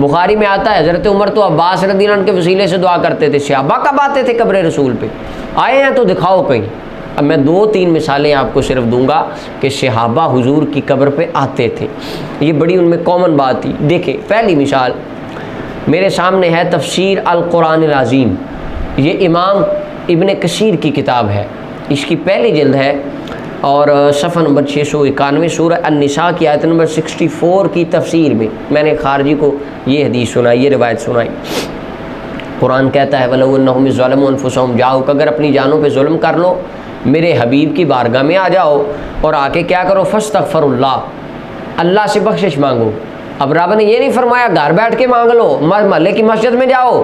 بخاری میں آتا ہے حضرت عمر تو عباس رضی اللہ عنہ کے وسیلے سے دعا کرتے تھے، صحابہ کب آتے تھے قبر رسول پہ؟ آئے ہیں تو دکھاؤ کہیں۔ اب میں 2-3 مثالیں آپ کو صرف دوں گا کہ صحابہ حضور کی قبر پہ آتے تھے، یہ بڑی ان میں کامن بات تھی۔ دیکھیں پہلی مثال میرے سامنے ہے تفسیر القرآن العظیم، یہ امام ابن کثیر کی کتاب ہے، اس کی پہلی جلد ہے اور صفحہ نمبر 691 سورہ النساء کی آیت نمبر 64 کی تفسیر میں میں نے خارجی کو یہ حدیث سنائی، یہ روایت سنائی۔ قرآن کہتا ہے وَلَوْ أَنَّهُمْ ظَلَمُوا أَنفُسَهُمْ جاؤ، اگر اپنی جانوں پہ ظلم کر لو میرے حبیب کی بارگاہ میں آ جاؤ اور آ کے کیا کرو، فَاسْتَغْفِرُوا اللَّهَ، اللہ سے بخشش مانگو۔ اب رب نے یہ نہیں فرمایا گھر بیٹھ کے مانگ لو، محلے کی مسجد میں جاؤ،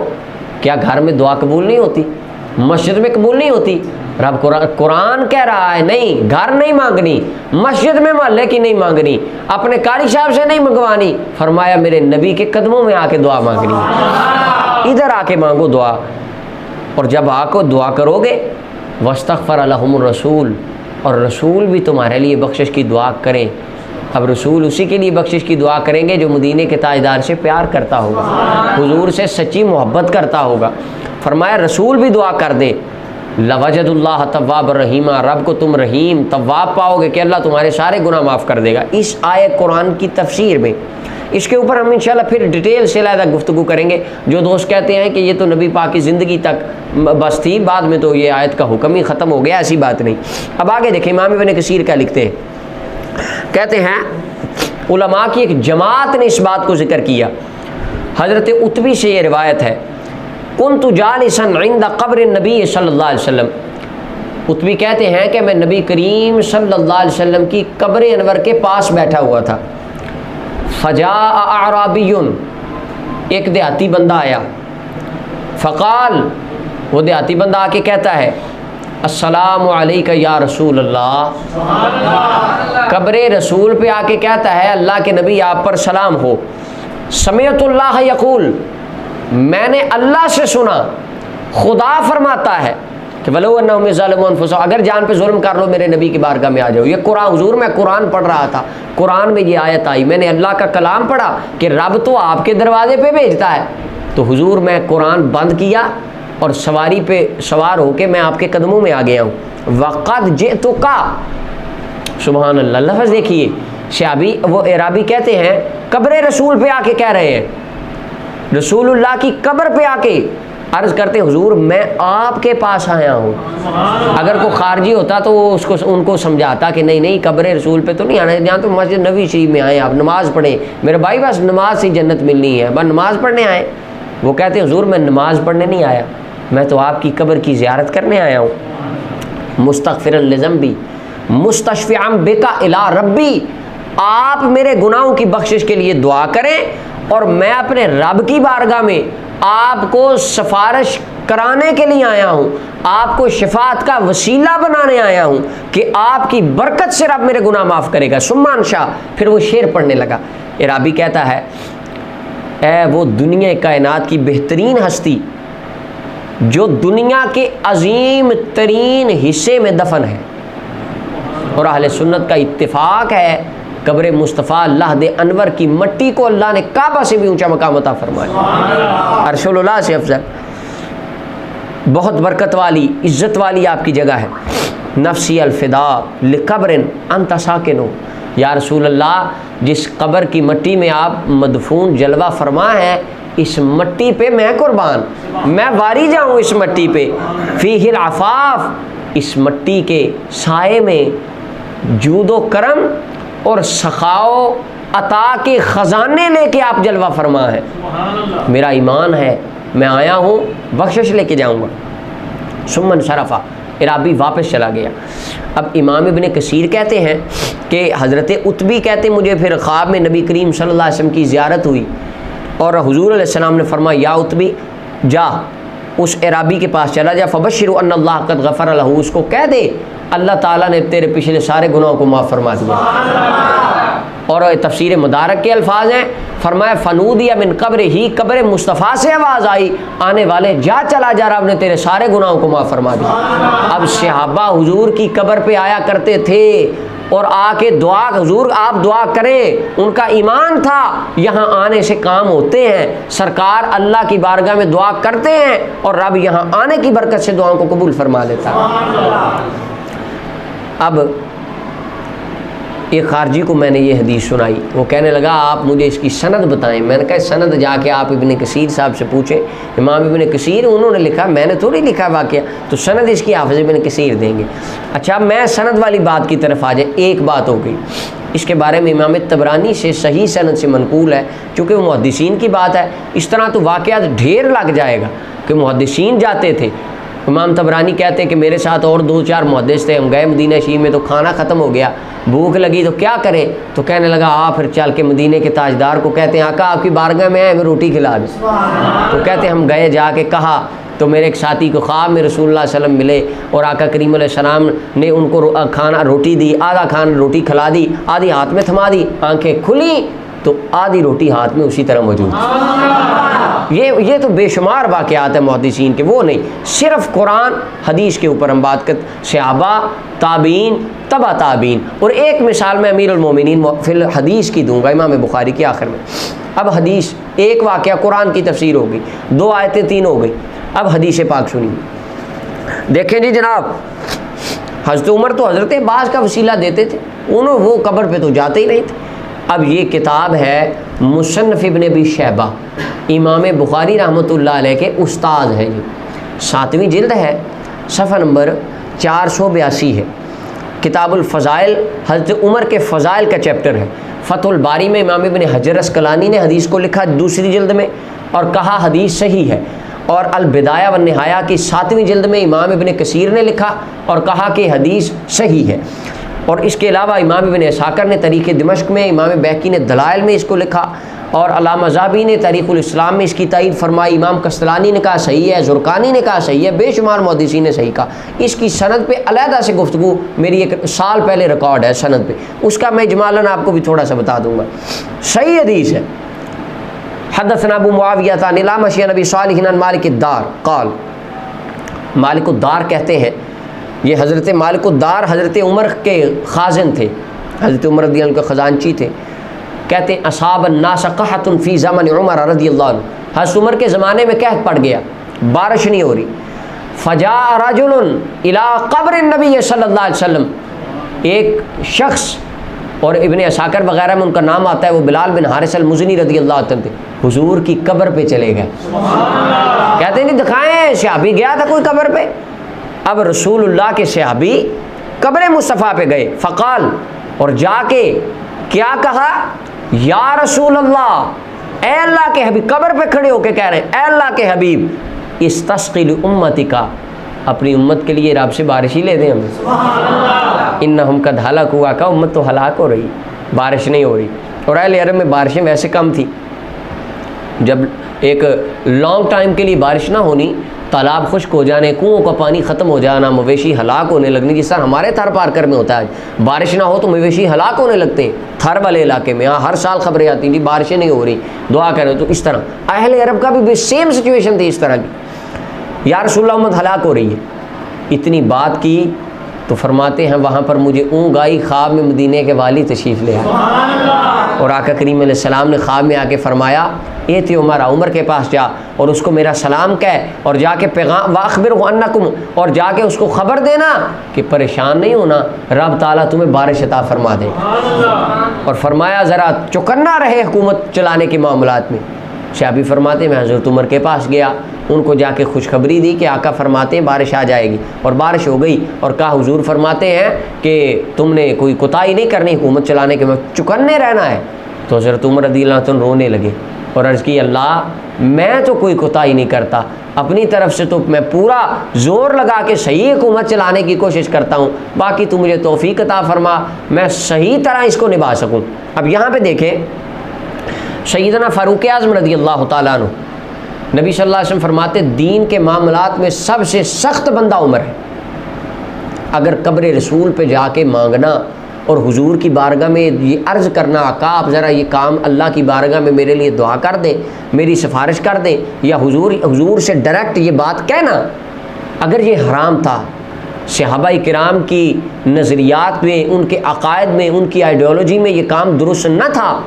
کیا گھر میں دعا قبول نہیں ہوتی؟ مسجد میں قبول نہیں ہوتی؟ رب قرآن کہہ رہا ہے نہیں، گھر نہیں مانگنی، مسجد میں محلے کی نہیں مانگنی، اپنے قاری صاحب سے نہیں منگوانی، فرمایا میرے نبی کے قدموں میں آ کے دعا مانگنی، ادھر آ کے مانگو دعا۔ اور جب آ کو دعا کرو گے وَاسْتَغْفَرَ لَهُمُ الرَّسُولُ، اور رسول بھی تمہارے لیے بخشش کی دعا کریں۔ اب رسول اسی کے لیے بخشش کی دعا کریں گے جو مدینے کے تاجدار سے پیار کرتا ہوگا، حضور سے سچی محبت کرتا ہوگا۔ فرمایا رسول بھی دعا کر دے، لَوَجَدُ اللَّهَ تَوَّابًا رَحِيمًا، رب کو تم رحیم تواب پاؤ گے کہ اللہ تمہارے سارے گناہ معاف کر دے گا۔ اس آیت قرآن کی تفسیر میں اس کے اوپر ہم انشاءاللہ پھر ڈیٹیل سے علیحدہ گفتگو کریں گے۔ جو دوست کہتے ہیں کہ یہ تو نبی پاک کی زندگی تک بس تھی، بعد میں تو یہ آیت کا حکم ہی ختم ہو گیا، ایسی بات نہیں۔ اب آگے دیکھیں امام ابن کثیر کیا لکھتے ہیں، کہتے ہیں علماء کی ایک جماعت نے اس بات کو ذکر کیا۔ حضرت عتبی سے یہ روایت ہے، کنت جالسا عند قبر النبی صلی اللہ علیہ وسلم، عتبی کہتے ہیں کہ میں نبی کریم صلی اللہ علیہ وسلم کی قبر انور کے پاس بیٹھا ہوا تھا، فجاء اعرابی، ایک دیہاتی بندہ آیا، فقال، وہ دیہاتی بندہ آ کے کہتا ہے السلام علیکہ یا رسول اللہ، قبر رسول پہ آ کے کہتا ہے اللہ کے نبی آپ پر سلام ہو، سمعت اللہ یقول، میں نے اللہ سے سنا خدا فرماتا ہے کہ وَلَوْ أَنَّهُمْ يَظْلِمُونَ أَنفُسَهُمْ، اگر جان پہ ظلم کر لو میرے نبی کی بارگاہ میں آ جاؤ۔ یہ قرآن، حضور میں قرآن پڑھ رہا تھا، قرآن میں یہ آیت آئی، میں نے اللہ کا کلام پڑھا کہ رب تو آپ کے دروازے پہ بھیجتا ہے، تو حضور میں قرآن بند کیا اور سواری پہ سوار ہو کے میں آپ کے قدموں میں آ گیا ہوں۔ وَقَدْ جِئْتُكَ، سبحان اللہ، لفظ دیکھیے، شعبی وہ اعرابی کہتے ہیں قبر رسول پہ آ کے کہہ رہے ہیں، رسول اللہ کی قبر پہ آ کے عرض کرتے حضور میں آپ کے پاس آیا ہوں۔ اگر کوئی خارجی ہوتا تو وہ ان کو سمجھاتا کہ نہیں نہیں قبر رسول پہ تو نہیں آنا، جہاں تو مسجد نبی شریف میں آئے، آپ نماز پڑھیں، میرے بھائی بس نماز سے جنت ملنی ہے، بس نماز پڑھنے آئے۔ وہ کہتے حضور میں نماز پڑھنے نہیں آیا، میں تو آپ کی قبر کی زیارت کرنے آیا ہوں۔ مستغفرا لذنبی مستشفعا بک الی ربی، آپ میرے گناہوں کی بخشش کے لیے دعا کریں اور میں اپنے رب کی بارگاہ میں آپ کو سفارش کرانے کے لیے آیا ہوں، آپ کو شفاعت کا وسیلہ بنانے آیا ہوں کہ آپ کی برکت سے رب میرے گناہ معاف کرے گا۔ ثم انشا، پھر وہ شعر پڑھنے لگا۔ عرابی کہتا ہے اے وہ دنیا کائنات کی بہترین ہستی جو دنیا کے عظیم ترین حصے میں دفن ہے، اور اہل سنت کا اتفاق ہے قبر مصطفیٰ اللہ دے انور کی مٹی کو اللہ نے کعبہ سے بھی اونچا مقام عطا فرمایا، عرش اللہ سے افضل، بہت برکت والی عزت والی آپ کی جگہ ہے۔ نفسی الفدا لقبر انت ساکن، یا رسول اللہ جس قبر کی مٹی میں آپ مدفون جلوہ فرما ہے، اس مٹی پہ میں قربان، میں واری جاؤں اس مٹی پہ، فیہ العفاف، اس مٹی کے سائے میں جود و کرم اور سخاؤ عطا کے خزانے لے کے آپ جلوہ فرما ہے۔ میرا ایمان ہے، میں آیا ہوں بخشش لے کے جاؤں گا۔ ثم انصرفا، عرابی واپس چلا گیا۔ اب امام ابن کثیر کہتے ہیں کہ حضرت عتبی کہتے مجھے پھر خواب میں نبی کریم صلی اللہ علیہ وسلم کی زیارت ہوئی اور حضور علیہ السلام نے فرمایا یا عتبی جا اس عرابی کے پاس چلا جا، فبشروا ان اللہ قد غفر لہ، اس کو کہہ دے اللہ تعالیٰ نے تیرے پچھلے سارے گناہوں کو معاف فرما دیا۔ اور تفسیر مدارک کے الفاظ ہیں، فرمایا فنودی من قبر ہی، قبر مصطفیٰ سے آواز آئی آنے والے جا چلا جا، رب نے تیرے سارے گناہوں کو معاف فرما دیا۔ اب صحابہ حضور کی قبر پہ آیا کرتے تھے اور آ کے دعا، حضور آپ دعا کریں، ان کا ایمان تھا یہاں آنے سے کام ہوتے ہیں، سرکار اللہ کی بارگاہ میں دعا کرتے ہیں اور رب یہاں آنے کی برکت سے دعاؤں کو قبول فرما لیتا ہے۔ اب ایک خارجی کو میں نے یہ حدیث سنائی، وہ کہنے لگا آپ مجھے اس کی سند بتائیں۔ میں نے کہا سند جا کے آپ ابن کثیر صاحب سے پوچھیں، امام ابن کثیر انہوں نے لکھا، میں نے تھوڑی لکھا واقعہ، تو سند اس کی حافظ ابن کثیر دیں گے۔ اچھا میں سند والی بات کی طرف آ جائیں، ایک بات ہو گئی اس کے بارے میں امام طبرانی سے صحیح سند سے منقول ہے، چونکہ وہ محدثین کی بات ہے، اس طرح تو واقعات ڈھیر لگ جائے گا کہ محدثین جاتے تھے۔ امام طبرانی کہتے ہیں کہ میرے ساتھ اور 2-4 محدث تھے، ہم گئے مدینہ شریف میں تو کھانا ختم ہو گیا، بھوک لگی تو کیا کریں، تو کہنے لگا پھر چل کے مدینے کے تاجدار کو کہتے ہیں آقا آپ کی بارگاہ میں آئے ہمیں روٹی کھلا دیں۔ تو کہتے ہیں ہم گئے، جا کے کہا تو میرے ایک ساتھی کو خواب میں رسول اللہ صلی اللہ علیہ وسلم ملے اور آقا کریم علیہ السلام نے ان کو کھانا روٹی دی، آدھا کھانا روٹی کھلا دی، آدھی ہاتھ میں تھما دی، آنکھیں کھلی تو آدھی روٹی ہاتھ میں اسی طرح موجود۔ یہ تو بے شمار واقعات ہیں محدثین کے، وہ نہیں صرف قرآن حدیث کے اوپر ہم بات کرتے، صحابہ، تابعین، تبع تابعین۔ اور ایک مثال میں امیر المومنین فی الحدیث کی دوں گا امام بخاری کے آخر میں۔ اب حدیث، ایک واقعہ قرآن کی تفسیر ہو گئی، 2 آیتیں 3 ہو گئی، اب حدیث پاک سنیے۔ دیکھیں جی جناب، حضرت عمر تو حضرت عباس کا وسیلہ دیتے تھے، انہوں وہ قبر پہ تو جاتے ہی نہیں تھے۔ اب یہ کتاب ہے مصنف ابن ابی شیبہ، امام بخاری رحمۃ اللہ علیہ کے استاد ہے، یہ 7ویں جلد ہے، صفحہ نمبر 482 ہے، کتاب الفضائل، حضرت عمر کے فضائل کا چیپٹر ہے۔ فتح الباری میں امام ابن حجر اسقلانی نے حدیث کو لکھا 2 جلد میں اور کہا حدیث صحیح ہے، اور البدایہ والنہایہ کی 7ویں جلد میں امام ابن کثیر نے لکھا اور کہا کہ حدیث صحیح ہے۔ اور اس کے علاوہ امام ابن اسحاق نے تاریخ دمشق میں، امام بیہقی نے دلائل میں اس کو لکھا، اور علامہ ذہبی نے تاریخ الاسلام میں اس کی تائید فرمائی، امام قسطلانی نے کہا صحیح ہے، زرقانی نے کہا صحیح ہے، بے شمار محدثین نے صحیح کہا۔ اس کی سند پہ علیحدہ سے گفتگو میری 1 سال پہلے ریکارڈ ہے سند پہ، اس کا میں اجمالاً آپ کو بھی تھوڑا سا بتا دوں گا، صحیح حدیث ہے۔ حدثنا ابو معاویہ عن الاعمش عن ابی صالح عن مالک الدار قال، مالک الدار کہتے ہیں، یہ حضرت مالک الدار حضرت عمر کے خازن تھے، حضرت عمر رضی اللہ عنہ کے خزانچی تھے، کہتے ہیں اصاب الناس قحط فی زمن عمر رضی اللہ عنہ، حضرت عمر کے زمانے میں قحط پڑ گیا، بارش نہیں ہو رہی، فجاء رجل الی قبر النبی صلی اللہ علیہ وسلم، ایک شخص، اور ابن عساکر وغیرہ میں ان کا نام آتا ہے، وہ بلال بن حارث المزنی رضی اللہ عنہ تھے، حضور کی قبر پہ چلے گئے، کہتے ہیں نہیں دکھائیں، صحابی گیا تھا کوئی قبر پہ، اب رسول اللہ کے صحابی قبر مصطفیٰ پہ گئے، فقال، اور جا کے کیا کہا، یا رسول اللہ، اے اللہ کے حبیب، قبر پہ کھڑے ہو کے کہہ رہے ہیں اے اللہ کے حبیب، استسقی لامتک، اپنی امت کے لیے رب سے بارش ہی لے دیں ہمیں، انہم قد ہلکوا، کا امت تو ہلاک ہو رہی، بارش نہیں ہو رہی۔ اور اہل عرب میں بارشیں ویسے کم تھی، جب ایک لانگ ٹائم کے لیے بارش نہ ہونی، تالاب خشک ہو جانے، کنوؤں کا پانی ختم ہو جانا، مویشی ہلاک ہونے لگنے، جس طرح ہمارے تھر پارکر میں ہوتا ہے، بارش نہ ہو تو مویشی ہلاک ہونے لگتے ہیں، تھر والے علاقے میں ہر سال خبریں آتی ہیں بارشیں نہیں ہو رہی، دعا کریں، تو اس طرح اہل عرب کا بھی سیم سچویشن تھی اس طرح کی، یا رسول اللہ امت ہلاک ہو رہی ہے۔ اتنی بات کی تو فرماتے ہیں وہاں پر مجھے اونگ آئی، خواب میں مدینے کے والی تشریف لے آئے، اور آقا کریم علیہ السلام نے خواب میں آ کے فرمایا اے تھی عمر کے پاس جا اور اس کو میرا سلام کہہ، اور جا کے پیغام واخبرہ انکم، اور جا کے اس کو خبر دینا کہ پریشان نہیں ہونا، رب تعالیٰ تمہیں بارش عطا فرما دے، اور فرمایا ذرا چوکنا رہے حکومت چلانے کے معاملات میں۔ صحابی فرماتے ہیں میں حضرت عمر کے پاس گیا، ان کو جا کے خوشخبری دی کہ آقا فرماتے ہیں بارش آ جائے گی، اور بارش ہو گئی، اور کہا حضور فرماتے ہیں کہ تم نے کوئی کوتاہی نہیں کرنی حکومت چلانے کے میں، چکنے رہنا ہے۔ تو حضرت عمر رضی اللہ عنہ رونے لگے اور عرض کی اللہ میں تو کوئی کوتاہی نہیں کرتا، اپنی طرف سے تو میں پورا زور لگا کے صحیح حکومت چلانے کی کوشش کرتا ہوں، باقی تو مجھے توفیق عطا فرما میں صحیح طرح اس کو نبھا سکوں۔ اب یہاں پہ دیکھیں سیدنا فاروق اعظم رضی اللہ تعالیٰ عنہ، نبی صلی اللہ علیہ وسلم فرماتے دین کے معاملات میں سب سے سخت بندہ عمر ہے، اگر قبر رسول پہ جا کے مانگنا اور حضور کی بارگاہ میں یہ عرض کرنا آقا آپ ذرا یہ کام اللہ کی بارگاہ میں میرے لیے دعا کر دیں، میری سفارش کر دیں، یا حضور سے ڈائریکٹ یہ بات کہنا، اگر یہ حرام تھا صحابہ کرام کی نظریات میں، ان کے عقائد میں، ان کی آئیڈیالوجی میں یہ کام درست نہ تھا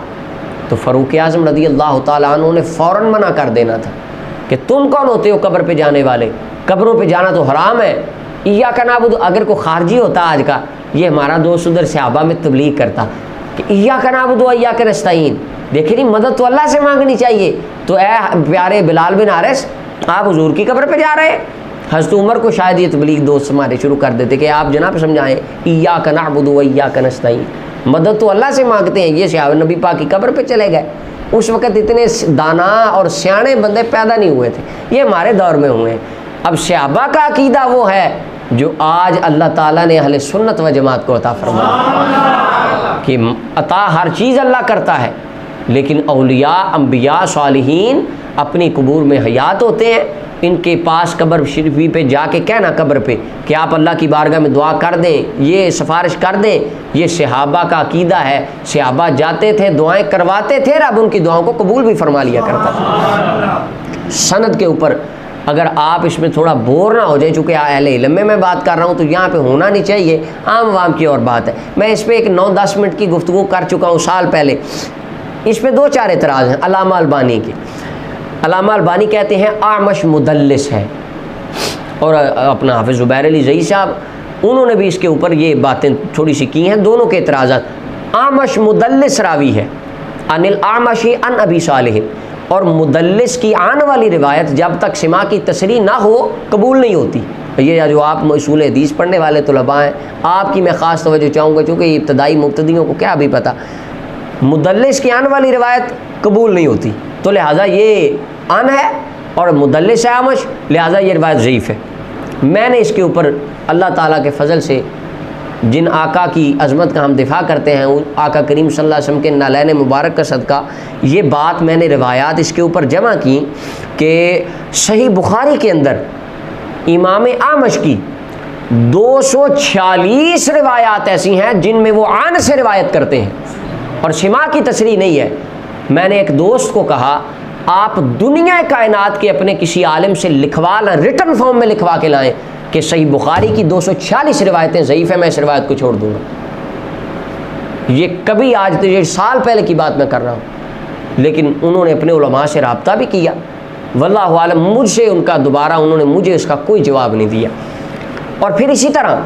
تو فاروق اعظم رضی اللہ تعالیٰ عنہ نے فوراً منع کر دینا تھا کہ تم کون ہوتے ہو قبر پہ جانے والے، قبروں پہ جانا تو حرام ہے۔ ایاک نعبد، اگر کوئی خارجی ہوتا آج کا، یہ ہمارا دوست ادھر صحابہ میں تبلیغ کرتا کہ ایاک نعبد و ایاک نستعین، دیکھیں نہیں مدد تو اللہ سے مانگنی چاہیے، تو اے پیارے بلال بن حارث آپ حضور کی قبر پہ جا رہے ہیں۔ حضرت عمر کو شاید یہ تبلیغ دوست ہمارے شروع کر دیتے کہ آپ جناب سمجھائیں ایاک نعبد و ایاک نستعین، مدد تو اللہ سے مانگتے ہیں، یہ صحابہ نبی پاک کی قبر پہ چلے گئے۔ اس وقت اتنے دانا اور سیانے بندے پیدا نہیں ہوئے تھے، یہ ہمارے دور میں ہوئے ہیں۔ اب صحابہ کا عقیدہ وہ ہے جو آج اللہ تعالیٰ نے اہل سنت و جماعت کو عطا فرمایا کہ عطا ہر چیز اللہ کرتا ہے، لیکن اولیاء، انبیاء، صالحین اپنی قبور میں حیات ہوتے ہیں۔ ان کے پاس قبر شریفی پہ جا کے کہنا قبر پہ کہ آپ اللہ کی بارگاہ میں دعا کر دیں، یہ سفارش کر دیں، یہ صحابہ کا عقیدہ ہے۔ صحابہ جاتے تھے، دعائیں کرواتے تھے، رب ان کی دعاؤں کو قبول بھی فرما لیا کرتا تھا۔ سند کے اوپر اگر آپ اس میں تھوڑا بور نہ ہو جائیں، چونکہ اہل علم میں بات کر رہا ہوں تو یہاں پہ ہونا نہیں چاہیے، عام عوام کی اور بات ہے۔ میں اس پہ ایک 9-10 منٹ کی گفتگو کر چکا ہوں سال پہلے، اس پہ 2-4 اعتراض ہیں علامہ البانی کے۔ علامہ البانی کہتے ہیں اعمش مدلس ہے، اور اپنا حافظ زبیر علی زئی صاحب انہوں نے بھی اس کے اوپر یہ باتیں تھوڑی سی کی ہیں، دونوں کے اعتراضات۔ اعمش مدلس راوی ہے، عن الاعمش عن ابی صالح، اور مدلس کی آن والی روایت جب تک سماع کی تصریح نہ ہو قبول نہیں ہوتی۔ یہ جو آپ اصول حدیث پڑھنے والے طلباء ہیں، آپ کی میں خاص توجہ چاہوں گا، چونکہ یہ ابتدائی مبتدیوں کو کیا بھی پتہ، مدلس کی آن والی روایت قبول نہیں ہوتی، تو لہٰذا یہ ان ہے اور مدلس ہے اعمش، لہٰذا یہ روایت ضعیف ہے۔ میں نے اس کے اوپر اللہ تعالیٰ کے فضل سے جن آقا کی عظمت کا ہم دفاع کرتے ہیں، ان آقا کریم صلی اللہ علیہ وسلم کے نالین مبارک کا صدقہ، یہ بات میں نے روایات اس کے اوپر جمع کی کہ صحیح بخاری کے اندر امام اعمش کی 246 روایات ایسی ہیں جن میں وہ عن سے روایت کرتے ہیں اور سماع کی تصریح نہیں ہے۔ میں نے ایک دوست کو کہا آپ دنیا کائنات کے اپنے کسی عالم سے لکھوا لیں، ریٹن فارم میں لکھوا کے لائیں کہ صحیح بخاری کی 246 روایتیں ضعیف ہیں، میں اس روایت کو چھوڑ دوں گا۔ یہ کبھی آج تو یہ سال پہلے کی بات میں کر رہا ہوں، لیکن انہوں نے اپنے علماء سے رابطہ بھی کیا، واللہ عالم مجھ سے ان کا دوبارہ انہوں نے مجھے اس کا کوئی جواب نہیں دیا۔ اور پھر اسی طرح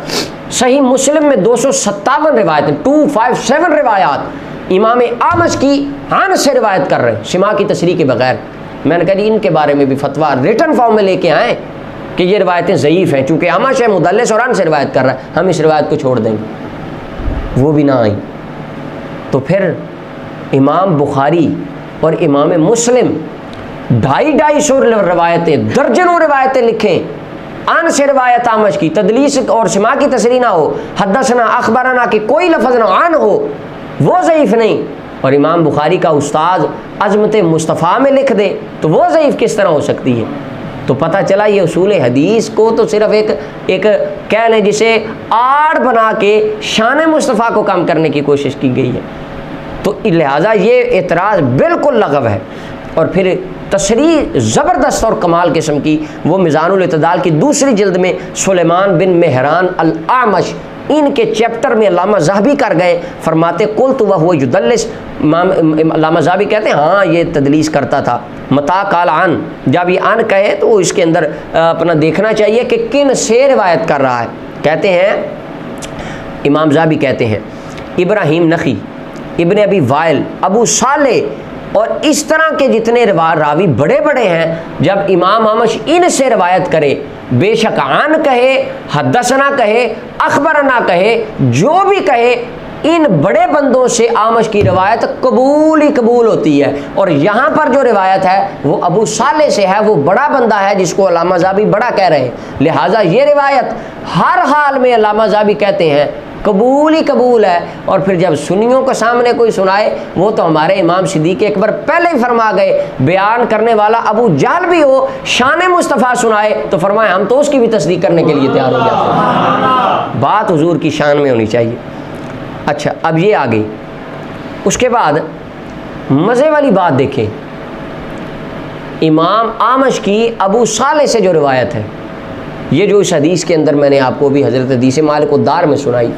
صحیح مسلم میں 257 روایتیں، 257 روایات امام اعمش کی عن سے روایت کر رہے ہیں سماع کی تصریح کے بغیر۔ میں نے کہا جی ان کے بارے میں بھی فتویٰ ریٹن فارم میں لے کے آئیں کہ یہ روایتیں ضعیف ہیں، چونکہ اعمش ہے، مدلس اور عن سے روایت کر رہا ہے، ہم اس روایت کو چھوڑ دیں گے۔ وہ بھی نہ آئیں۔ تو پھر امام بخاری اور امام مسلم 250 روایتیں، درجنوں روایتیں لکھیں، عن سے روایت اعمش کی، تدلیس اور سماع کی تصریح نہ ہو، حدثنا اخبرنا کہ کوئی لفظ نہ عن ہو، وہ ضعیف نہیں، اور امام بخاری کا استاد عظمت مصطفیٰ میں لکھ دے تو وہ ضعیف کس طرح ہو سکتی ہے؟ تو پتہ چلا یہ اصول حدیث کو تو صرف ایک کہہ لیں جسے آڑ بنا کے شان مصطفیٰ کو کم کرنے کی کوشش کی گئی ہے، تو لہٰذا یہ اعتراض بالکل لغو ہے۔ اور پھر تصریح زبردست اور کمال قسم کی وہ میزان الاعتدال کی دوسری جلد میں سلیمان بن مہران الاعمش ان کے چیپٹر میں علامہ ذہبی کر گئے، فرماتے قلت وہو یدلس، علامہ ذہبی کہتے ہیں ہاں یہ تدلیس کرتا تھا، متا قال عن، جب یہ عن کہے تو اس کے اندر اپنا دیکھنا چاہیے کہ کن سے روایت کر رہا ہے۔ کہتے ہیں امام ذہبی کہتے ہیں ابراہیم نخی، ابن ابی وائل، ابو صالح اور اس طرح کے جتنے راوی بڑے بڑے ہیں، جب امام اعمش ان سے روایت کرے، بے شک عن کہے، حدثنا کہے، اخبرنا کہے، جو بھی کہے، ان بڑے بندوں سے اعمش کی روایت قبول ہی قبول ہوتی ہے۔ اور یہاں پر جو روایت ہے وہ ابو صالح سے ہے، وہ بڑا بندہ ہے جس کو علامہ ذہبی بڑا کہہ رہے ہیں، لہٰذا یہ روایت ہر حال میں علامہ ذہبی کہتے ہیں قبول ہی قبول ہے۔ اور پھر جب سنیوں کے سامنے کوئی سنائے، وہ تو ہمارے امام صدیق اکبر پہلے ہی فرما گئے، بیان کرنے والا ابو جہل بھی ہو، شان مصطفیٰ سنائے تو فرمائے ہم تو اس کی بھی تصدیق کرنے کے لیے تیار ہو جاتے ہیں۔ بات حضور کی شان میں ہونی چاہیے۔ اچھا اب یہ آ گئی، اس کے بعد مزے والی بات دیکھیں، امام اعمش کی ابو صالح سے جو روایت ہے، یہ جو اس حدیث کے اندر میں نے آپ کو بھی حضرت حدیث مالک الدار میں سنائی،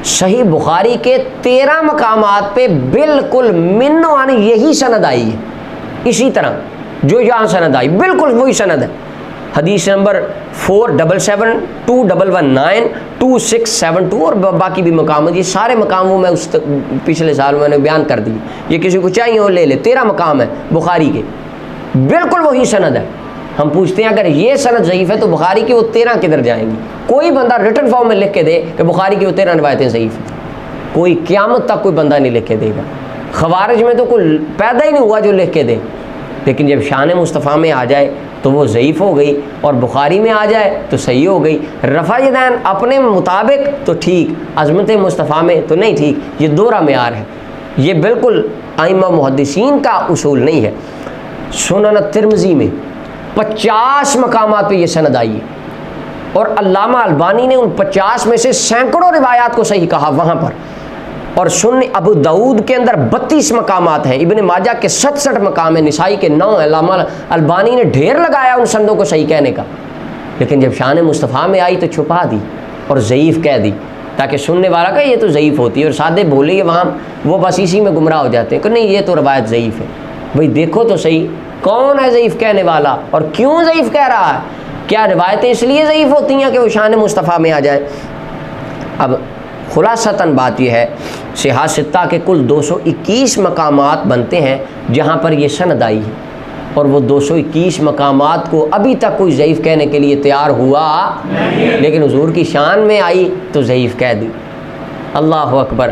صحیح بخاری کے 13 مقامات پہ بالکل من عن یہی سند آئی ہے، اسی طرح جو یہاں سند آئی بالکل وہی سند ہے۔ حدیث نمبر 477 2119 2672 اور باقی بھی مقام، یہ سارے مقام وہ میں اس پچھلے سال میں نے بیان کر دی، یہ کسی کو چاہیے وہ لے لے، 13 مقام ہیں بخاری کے، بالکل وہی سند ہے۔ ہم پوچھتے ہیں اگر یہ سند ضعیف ہے تو بخاری کی وہ 13 کدھر جائیں گی؟ کوئی بندہ ریٹن فارم میں لکھ کے دے کہ بخاری کی وہ 13 روایتیں ضعیف ہیں، کوئی قیامت تک کوئی بندہ نہیں لکھ کے دے گا۔ خوارج میں تو کوئی پیدا ہی نہیں ہوا جو لکھ کے دے، لیکن جب شان مصطفیٰ میں آ جائے تو وہ ضعیف ہو گئی، اور بخاری میں آ جائے تو صحیح ہو گئی۔ رفع یدین اپنے مطابق تو ٹھیک، عظمت مصطفیٰ میں تو نہیں ٹھیک، یہ دوہرا معیار ہے، یہ بالکل ائمہ محدثین کا اصول نہیں ہے۔ سنن ترمذی میں 50 مقامات پہ یہ سند آئی ہے، اور علامہ البانی نے ان 50 میں سے سینکڑوں روایات کو صحیح کہا وہاں پر۔ اور سنن ابو داؤد کے اندر 32 مقامات ہیں، ابن ماجہ کے 67 مقام ہیں، نسائی کے 9 ہیں۔ علامہ البانی نے ڈھیر لگایا ان سندوں کو صحیح کہنے کا، لیکن جب شان مصطفیٰ میں آئی تو چھپا دی اور ضعیف کہہ دی، تاکہ سننے والا کہ یہ تو ضعیف ہوتی ہے، اور سادے بولے وہاں وہ بس اسی میں گمراہ ہو جاتے ہیں کہ نہیں یہ تو روایت ضعیف ہے۔ بھئی دیکھو تو صحیح کون ہے ضعیف کہنے والا اور کیوں ضعیف کہہ رہا ہے؟ کیا روایتیں اس لیے ضعیف ہوتی ہیں کہ وہ شان مصطفیٰ میں آ جائیں؟ اب خلاصتاً بات یہ ہے، صحاح ستہ کے کل 221 مقامات بنتے ہیں جہاں پر یہ سند آئی ہے، اور وہ 221 مقامات کو ابھی تک کوئی ضعیف کہنے کے لیے تیار ہوا نہیں، لیکن حضور کی شان میں آئی تو ضعیف کہہ دی۔ اللہ اکبر،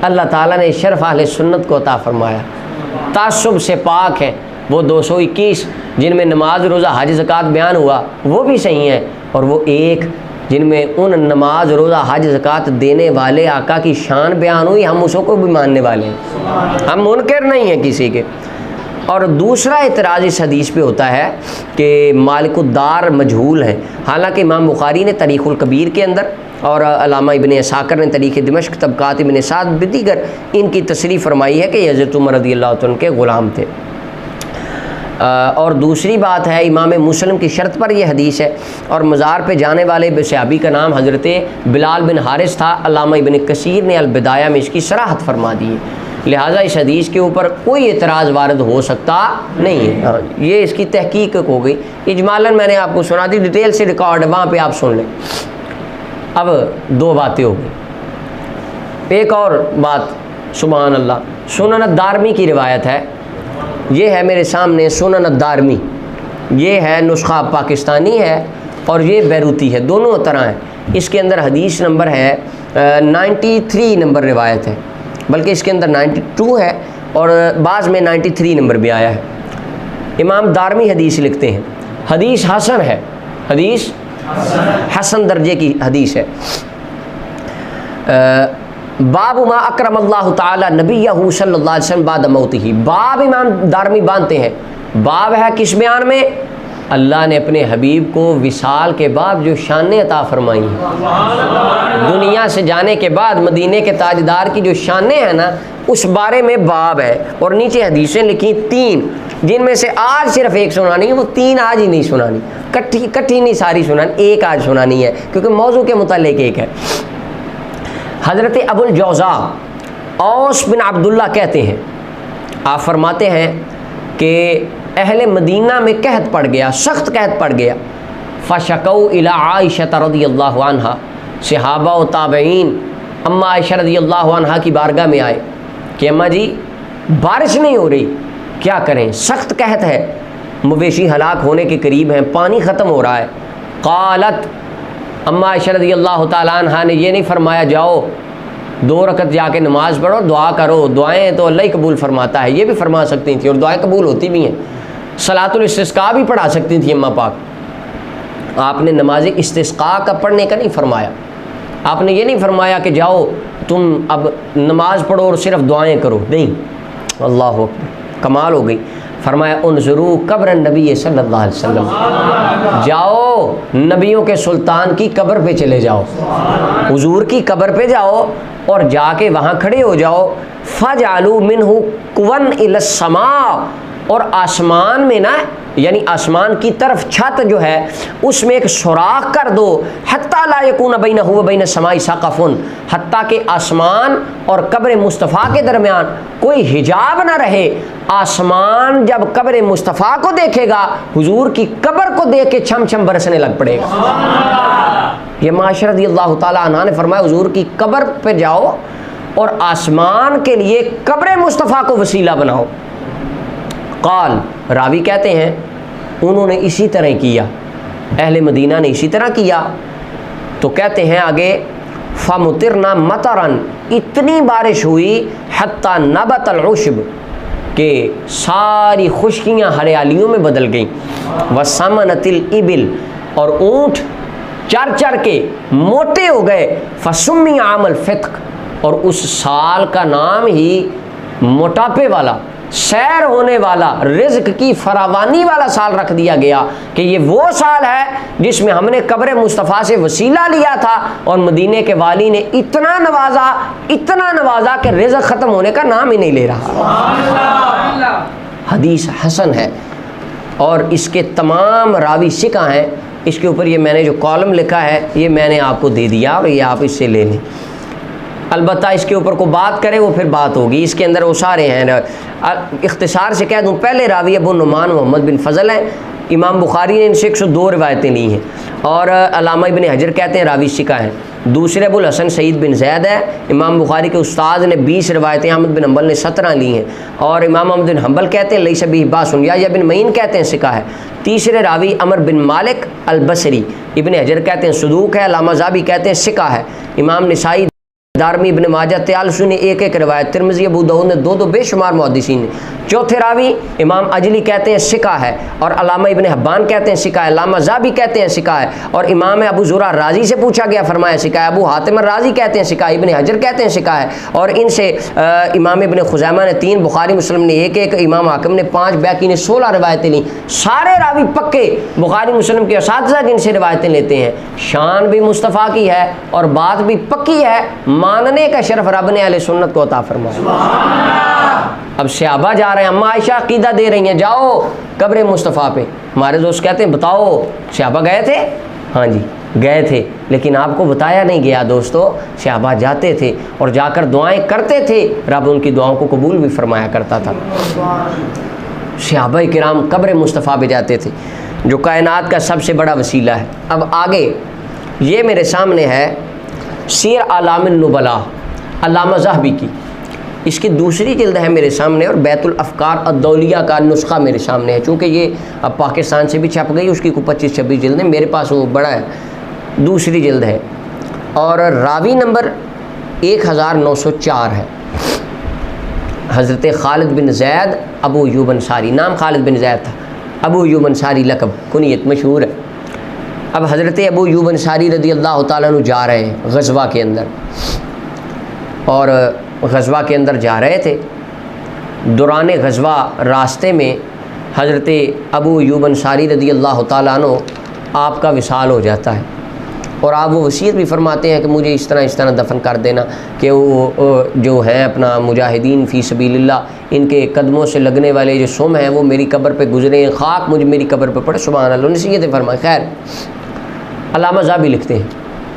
اللہ تعالیٰ نے شرف اہل سنت کو عطا فرمایا، تعصب سے پاک ہیں۔ وہ 221 جن میں نماز روزہ حج زکوٰۃ بیان ہوا وہ بھی صحیح ہیں، اور وہ ایک جن میں ان نماز روزہ حج زکوٰۃ دینے والے آقا کی شان بیان ہوئی، ہم اسوں کو بھی ماننے والے ہیں، ہم منکر نہیں ہیں کسی کے۔ اور دوسرا اعتراض اس حدیث پہ ہوتا ہے کہ مالک الدار مجہول ہیں، حالانکہ امام بخاری نے تاریخ الکبیر کے اندر اور علامہ ابن عساکر نے تاریخ دمشق طبقات ابن سعد دیگر ان کی تصریح فرمائی ہے کہ یہ حضرت عمر رضی اللہ عنہ کے غلام تھے۔ اور دوسری بات ہے امام مسلم کی شرط پر یہ حدیث ہے، اور مزار پہ جانے والے صحابی کا نام حضرت بلال بن حارث تھا۔ علامہ ابن کثیر نے البدایہ میں اس کی صراحت فرما دی ہے، لہٰذا اس حدیث کے اوپر کوئی اعتراض وارد ہو سکتا نہیں ہے۔ یہ اس کی تحقیق ہو گئی، اجمالاً میں نے آپ کو سنا دی، ڈیٹیل سے ریکارڈ ہے، وہاں پہ آپ سن لیں۔ اب 2 باتیں ہو گئی، ایک اور بات سبحان اللہ، سنن الدارمی کی روایت ہے، یہ ہے میرے سامنے سنن الدارمی، یہ ہے نسخہ پاکستانی ہے اور یہ بیروتی ہے، دونوں طرح ہیں۔ اس کے اندر حدیث نمبر ہے 93 نمبر روایت ہے، بلکہ اس کے اندر 92 ہے اور بعض میں 93 نمبر بھی آیا ہے۔ امام دارمی حدیث لکھتے ہیں، حدیث حسن ہے، حدیث حسن درجے کی حدیث ہے۔ باب ما اکرم اللہ تعالی نبیہ صلی اللہ علیہ وسلم بعد موتہ، باب امام دارمی باندھتے ہیں، باب ہے کس بیان میں؟ اللہ نے اپنے حبیب کو وصال کے بعد جو شانیں عطا فرمائی ہیں، دنیا سے جانے کے بعد مدینے کے تاجدار کی جو شانیں ہیں نا، اس بارے میں باب ہے، اور نیچے حدیثیں لکھی 3، جن میں سے آج صرف ایک سنانی ہے، وہ 3 آج ہی نہیں سنانی، کٹھی نہیں ساری سنانی، ایک آج سنانی ہے کیونکہ موضوع کے متعلق ایک ہے۔ حضرت ابو الجوزاء اوس بن عبداللہ کہتے ہیں، آپ فرماتے ہیں کہ اہل مدینہ میں قحط پڑ گیا، سخت قحط پڑ گیا، فشکوا الی عائشہ رضی اللہ عنہا، صحابہ و تابعین اماں عائشہ رضی اللہ عنہا کی بارگاہ میں آئے کہ اماں جی بارش نہیں ہو رہی، کیا کریں، سخت قحط ہے، مویشی ہلاک ہونے کے قریب ہیں، پانی ختم ہو رہا ہے۔ قالت، اماں عائشہ رضی اللہ تعالیٰ عنہ نے یہ نہیں فرمایا جاؤ 2 رکعت جا کے نماز پڑھو، دعا کرو، دعائیں تو اللہ ہی قبول فرماتا ہے، یہ بھی فرما سکتی تھیں اور دعائیں قبول ہوتی بھی ہیں، صلاۃ الاستسقاء بھی پڑھا سکتی تھیں اماں پاک۔ آپ نے نماز استسقاء کا پڑھنے کا نہیں فرمایا، آپ نے یہ نہیں فرمایا کہ جاؤ تم اب نماز پڑھو اور صرف دعائیں کرو، نہیں، اللہ اکبر، کمال ہو گئی۔ فرمایا انظروا قبر النبی صلی اللہ علیہ وسلم، جاؤ نبیوں کے سلطان کی قبر پہ چلے جاؤ، حضور کی قبر پہ جاؤ اور جا کے وہاں کھڑے ہو جاؤ، فجعلوا منہ قوا الی السماء، اور آسمان میں نا یعنی آسمان کی طرف چھت جو ہے اس میں ایک سوراخ کر دو، حتیٰ لا یکون بینہ و بین السماء سقف، حتیٰ کہ آسمان اور قبر مصطفیٰ کے درمیان کوئی حجاب نہ رہے۔ آسمان جب قبر مصطفیٰ کو دیکھے گا حضور کی قبر کو دیکھ کے چھم چھم برسنے لگ پڑے گا۔ یہ معاشرہ رضی اللہ تعالیٰ عنہ نے فرمایا حضور کی قبر پہ جاؤ اور آسمان کے لیے قبر مصطفیٰ کو وسیلہ بناؤ۔ قال، راوی کہتے ہیں انہوں نے اسی طرح کیا، اہل مدینہ نے اسی طرح کیا۔ تو کہتے ہیں آگے فَمُطِرْنَا مَطَرًا، اتنی بارش ہوئی حتیٰ نبت العشب کہ ساری خشکیاں ہریالیوں میں بدل گئیں، وَسَمَنَتِ الْإِبِلْ، اور اونٹ چر چر کے موٹے ہو گئے، فَسُمِّيَ عَامَ الْفِطْق، اور اس سال کا نام ہی موٹاپے والا، سیر ہونے والا، رزق کی فراوانی والا سال رکھ دیا گیا کہ یہ وہ سال ہے جس میں ہم نے قبر مصطفیٰ سے وسیلہ لیا تھا اور مدینے کے والی نے اتنا نوازا کہ رزق ختم ہونے کا نام ہی نہیں لے رہا۔ حدیث حسن ہے اور اس کے تمام راوی ثقہ ہیں۔ اس کے اوپر یہ میں نے جو کالم لکھا ہے یہ میں نے آپ کو دے دیا اور یہ آپ اس سے لے لیں۔ البتہ اس کے اوپر کو بات کرے وہ پھر بات ہوگی، اس کے اندر وہ سارے ہیں۔ اختصار سے کہہ دوں، پہلے راوی ابو نعمان محمد بن فضل ہیں، امام بخاری نے ان سے 102 روایتیں لی ہیں، اور علامہ ابن حجر کہتے ہیں راوی ثقہ ہیں۔ دوسرے ابو الحسن سعید بن زید ہے، امام بخاری کے استاد نے 20 روایتیں، احمد بن حنبل نے 17 لی ہیں، اور امام احمد بن حنبل کہتے ہیں لیس بہ باس، یا بن معین کہتے ہیں ثقہ ہے۔ تیسرے راوی عمر بن مالک البصری، ابن حجر کہتے ہیں صدوق ہے، علامہ ذہبی کہتے ہیں ثقہ ہے، امام نسائی، دارمی، ابن ماجہ، طیالسی نے ایک روایت، ترمذی، ابو داؤد نے دو بے شمار محدثین نے۔ چوتھے راوی امام اجلی کہتے ہیں ثقہ ہے، اور علامہ ابن حبان کہتے ہیں ثقہ ہے، علامہ ذہبی کہتے ہیں ثقہ ہے، اور امام ابو زرع رازی سے پوچھا گیا فرمایا ثقہ ہے، ابو حاتم الرازی کہتے ہیں ثقہ ہے، ابن حجر کہتے ہیں ثقہ ہے، اور ان سے امام ابن خزیمہ نے 3، بخاری مسلم نے 1، امام حاکم نے 5، بیہقی نے 16 روایتیں لیں۔ سارے راوی پکے بخاری مسلم کے اساتذہ جن سے روایتیں لیتے ہیں، شان بھی مصطفیٰ کی ہے اور بات بھی پکی ہے، ماننے کا شرف رب نے اہل سنت کو عطا فرمایا۔ اب صحابہ جا رہے ہیں، اما عائشہ عقیدہ دے رہی ہیں جاؤ قبر مصطفیٰ پہ، ہمارے دوست کہتے ہیں بتاؤ صحابہ گئے تھے؟ ہاں جی گئے تھے، لیکن آپ کو بتایا نہیں گیا دوستو، صحابہ جاتے تھے اور جا کر دعائیں کرتے تھے، رب ان کی دعاؤں کو قبول بھی فرمایا کرتا تھا۔ صحابہ کرام قبر مصطفیٰ پہ جاتے تھے جو کائنات کا سب سے بڑا وسیلہ ہے۔ اب آگے یہ میرے سامنے ہے سیر اعلام النبلاء علامہ ذہبی کی، اس کی دوسری جلد ہے میرے سامنے، اور بیت الافکار الدولیہ کا نسخہ میرے سامنے ہے، چونکہ یہ اب پاکستان سے بھی چھپ گئی، اس کی کوئی 25-26 جلدیں، میرے پاس وہ بڑا ہے، دوسری جلد ہے، اور راوی نمبر 1904 ہے، حضرت خالد بن زید ابو ایوب انصاری، نام خالد بن زید تھا، ابو ایوب انصاری لقب کنیت مشہور ہے۔ اب حضرت ابو ایوب انصاری رضی اللہ تعالیٰ عنہ جا رہے ہیں غزوہ کے اندر، اور غزوہ کے اندر جا رہے تھے، دوران غزوہ راستے میں حضرت ابو ایوب انصاری رضی اللہ تعالیٰ عنہ آپ کا وصال ہو جاتا ہے، اور آپ وہ وصیت بھی فرماتے ہیں کہ مجھے اس طرح دفن کر دینا کہ وہ جو ہیں اپنا مجاہدین فی سبیل اللہ، ان کے قدموں سے لگنے والے جو سم ہیں وہ میری قبر پہ گزرے، خاک مجھے میری قبر پہ پڑے، سبحان اللہ، نصیحتیں فرمائیں۔ خیر علامہ ذہبی لکھتے ہیں،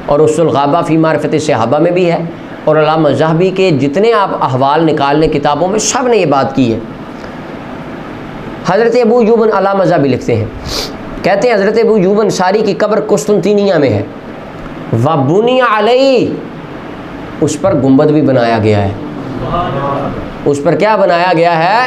اور اس الغابہ فی معرفت صحابہ میں بھی ہے، اور علامہ ذہبی کے جتنے آپ احوال نکالنے کتابوں میں سب نے یہ بات کی ہے۔ حضرت ابو ایوب علامہ ذہبی لکھتے ہیں، کہتے ہیں حضرت ابو ایوب انصاری کی قبر قسطنطینیہ میں ہے، وَبُنِيَ عَلَيْهِ، اس پر گنبد بھی بنایا گیا ہے، اس پر کیا بنایا گیا ہے؟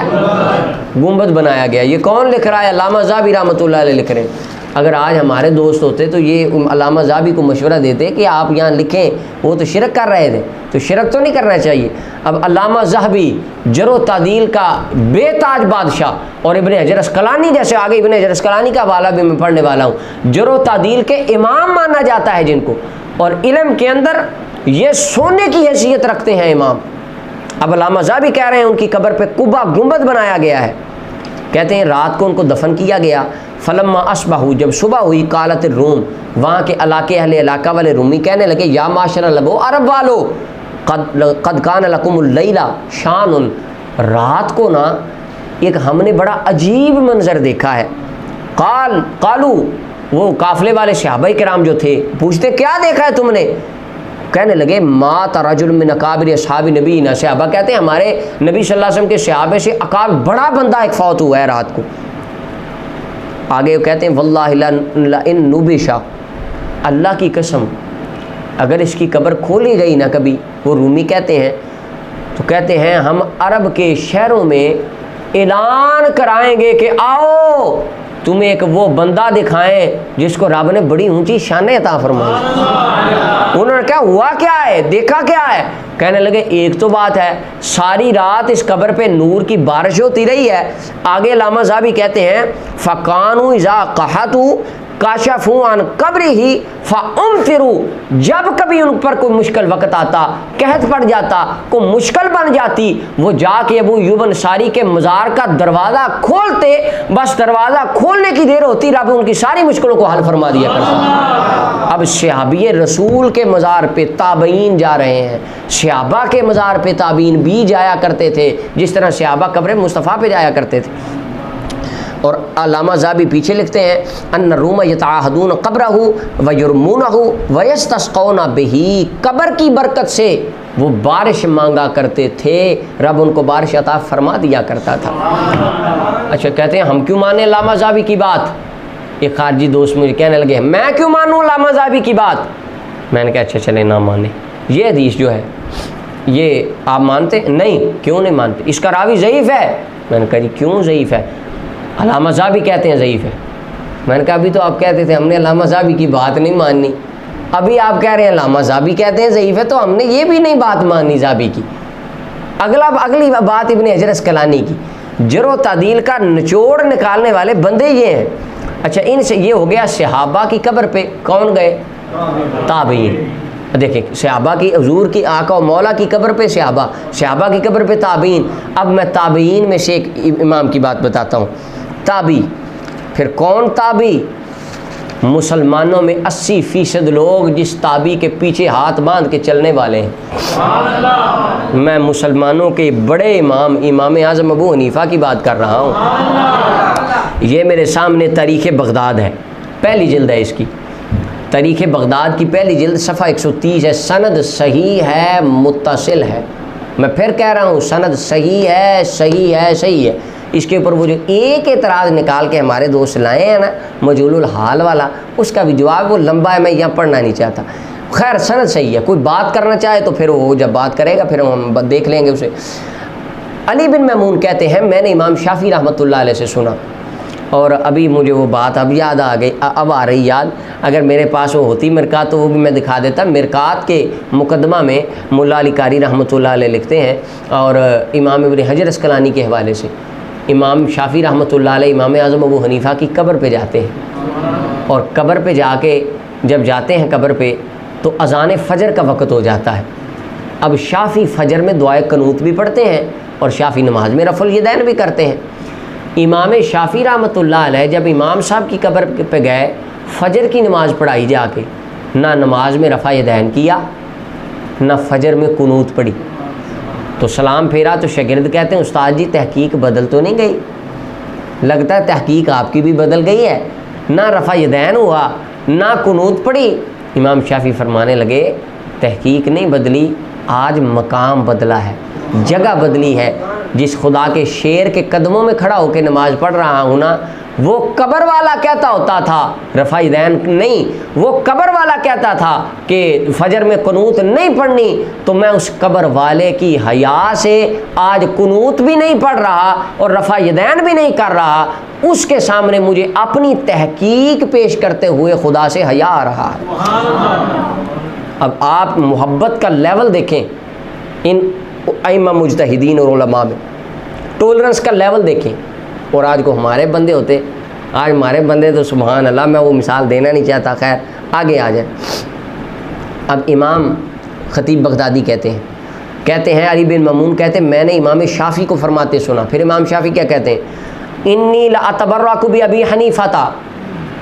گنبد بنایا گیا۔ یہ کون لکھ رہا ہے؟ علامہ ذہبی رحمۃ اللہ علیہ لکھ رہے ہیں۔ اگر آج ہمارے دوست ہوتے تو یہ علامہ ذہبی کو مشورہ دیتے کہ آپ یہاں لکھیں، وہ تو شرک کر رہے تھے، تو شرک تو نہیں کرنا چاہیے۔ اب علامہ ذہبی جرح و تعدیل کا بے تاج بادشاہ، اور ابن حجر اسقلانی جیسے، آگے ابن حجر اسقلانی کا حوالہ بھی میں پڑھنے والا ہوں، جرح و تعدیل کے امام مانا جاتا ہے جن کو، اور علم کے اندر یہ سونے کی حیثیت رکھتے ہیں امام۔ اب علامہ ذہبی کہہ رہے ہیں ان کی قبر پہ قبہ گنبد بنایا گیا ہے، کہتے ہیں رات کو ان کو دفن کیا گیا، فلما اصبحوا، جب صبح ہوئی، قالت الروم، وہاں کے اہل علاقہ والے رومی کہنے لگے، یا معاشر العرب، عرب والو، قد کان لکم اللیلہ شان، رات کو نا ایک ہم نے بڑا عجیب منظر دیکھا ہے. قالو وہ قافلے والے صحابہ کرام جو تھے پوچھتے کیا دیکھا ہے تم نے؟ کہنے لگے مات رجل من اکابر اصحاب نبینا. صحابہ کہتے ہیں ہمارے نبی صلی اللہ علیہ وسلم کے صحابہ سے اکابر بڑا بندہ ایک فوت ہوا ہے رات کو. آگے وہ کہتے ہیں واللہ لئن نبشا، اللہ کی قسم اگر اس کی قبر کھولی گئی نہ کبھی، وہ رومی کہتے ہیں، تو کہتے ہیں ہم عرب کے شہروں میں اعلان کرائیں گے کہ آؤ تمہیں ایک وہ بندہ دکھائیں جس کو رب نے بڑی اونچی شانیں عطا فرمائی. انہوں نے کہا ہوا کیا ہے، دیکھا کیا ہے؟ کہنے لگے ایک تو بات ہے ساری رات اس قبر پہ نور کی بارش ہوتی رہی ہے. آگے علامہ صاحبی کہتے ہیں فَقَانُوا اِذَا قَحَطُوا کاشفوا عن قبرہ فَأُمْطِرُوا، جب کبھی ان پر کوئی مشکل وقت آتا، قحط پڑ جاتا، کوئی مشکل بن جاتی، وہ جا کے ابو ایوب انصاری کے مزار کا دروازہ کھولتے، بس دروازہ کھولنے کی دیر ہوتی رب ان کی ساری مشکلوں کو حل فرما دیا کرتا. اب صحابی رسول کے مزار پہ تابعین جا رہے ہیں، صحابہ کے مزار پہ تابعین بھی جایا کرتے تھے جس طرح صحابہ قبر مصطفیٰ پہ جایا کرتے تھے. اور علامہ زابی پیچھے لکھتے ہیں ان الروم یتعاہدون قبرہ ویرمونہ ویستسقون بہ، قبر کی برکت سے وہ بارش مانگا کرتے تھے، رب ان کو بارش عطا فرما دیا کرتا تھا. اچھا کہتے ہیں ہم کیوں مانیں علامہ زابی کی بات؟ ایک خارجی دوست مجھے کہنے لگے میں کیوں مانوں علامہ زابی کی بات؟ میں نے کہا اچھا چلے نہ مانے، یہ حدیث جو ہے یہ آپ مانتے؟ نہیں. کیوں نہیں مانتے؟ اس کا راوی ضعیف ہے. میں نے کہا جی کیوں ضعیف ہے؟ علامہ زابی کہتے ہیں ضعیف ہے. میں نے کہا ابھی تو آپ کہتے تھے ہم نے علامہ زابی کی بات نہیں ماننی، ابھی آپ کہہ رہے ہیں علامہ زابی کہتے ہیں ضعیف ہے، تو ہم نے یہ بھی نہیں بات ماننی زابی کی. اگلی بات ابن حجر اسقلانی کی، جرح و تعدیل کا نچوڑ نکالنے والے بندے یہ ہیں. اچھا ان سے یہ ہو گیا صحابہ کی قبر پہ کون گئے؟ تابعین. دیکھیں صحابہ کی حضور کی آقا و مولا کی قبر پہ صحابہ کی قبر پہ تابعین. اب میں تابعین میں سے ایک امام کی بات بتاتا ہوں. تابعی پھر کون تابعی؟ مسلمانوں میں 80% لوگ جس تابعی کے پیچھے ہاتھ باندھ کے چلنے والے ہیں. میں مسلمانوں کے بڑے امام اعظم ابو حنیفہ کی بات کر رہا ہوں. یہ میرے سامنے تاریخ بغداد ہے، پہلی جلد ہے اس کی. تاریخ بغداد کی پہلی جلد صفحہ 130 ہے. سند صحیح ہے، متصل ہے. میں پھر کہہ رہا ہوں سند صحیح ہے، صحیح ہے، صحیح ہے. اس کے اوپر وہ جو ایک اعتراض نکال کے ہمارے دوست لائے ہیں نا مجہول الحال والا، اس کا بھی جواب وہ لمبا ہے، میں یہاں پڑھنا نہیں چاہتا. خیر سند صحیح ہے. کوئی بات کرنا چاہے تو پھر وہ جب بات کرے گا پھر ہم دیکھ لیں گے اسے. علی بن میمون کہتے ہیں میں نے امام شافعی رحمۃ اللہ علیہ سے سنا، اور ابھی مجھے وہ بات اب یاد آ گئی، اب آ رہی یاد. اگر میرے پاس وہ ہوتی مرکات تو وہ بھی میں دکھا دیتا. مرکات کے مقدمہ میں ملا علی قاری رحمۃ اللہ علیہ لکھتے ہیں، اور امام ابن حجر اسقلانی کے حوالے سے امام شافعی رحمۃ اللہ علیہ امام اعظم ابو حنیفہ کی قبر پہ جاتے ہیں، اور قبر پہ جا کے جب جاتے ہیں قبر پہ تو اذان فجر کا وقت ہو جاتا ہے. اب شافعی فجر میں دعائے قنوت بھی پڑھتے ہیں اور شافعی نماز میں رفع الیدین بھی کرتے ہیں. امام شافعی رحمۃ اللہ علیہ جب امام صاحب کی قبر پہ گئے، فجر کی نماز پڑھائی جا کے، نہ نماز میں رفع یدین کیا نہ فجر میں قنوت پڑھی. تو سلام پھیرا تو شاگرد کہتے ہیں استاد جی تحقیق بدل تو نہیں گئی؟ لگتا ہے تحقیق آپ کی بھی بدل گئی ہے، نہ رفع یدین ہوا نہ قنوت پڑھی. امام شافعی فرمانے لگے تحقیق نہیں بدلی، آج مقام بدلا ہے، جگہ بدلی ہے. جس خدا کے شیر کے قدموں میں کھڑا ہو کے نماز پڑھ رہا ہوں نا، وہ قبر والا کہتا ہوتا تھا رفع یدین نہیں، وہ قبر والا کہتا تھا کہ فجر میں قنوت نہیں پڑھنی، تو میں اس قبر والے کی حیا سے آج قنوت بھی نہیں پڑھ رہا اور رفع یدین بھی نہیں کر رہا. اس کے سامنے مجھے اپنی تحقیق پیش کرتے ہوئے خدا سے حیا آ رہا ہے. اب آپ محبت کا لیول دیکھیں ان ائمہ مجتہدین اور علماء میں، ٹولرنس کا لیول دیکھیں. اور آج کو ہمارے بندے ہوتے، آج ہمارے بندے تو سبحان اللہ، میں وہ مثال دینا نہیں چاہتا، خیر آگے آ جائیں. اب امام خطیب بغدادی کہتے ہیں علی بن میمون کہتے ہیں میں نے امام شافعی کو فرماتے سنا. پھر امام شافعی کیا کہتے ہیں؟ انی لاتبرک بابی حنیفہ،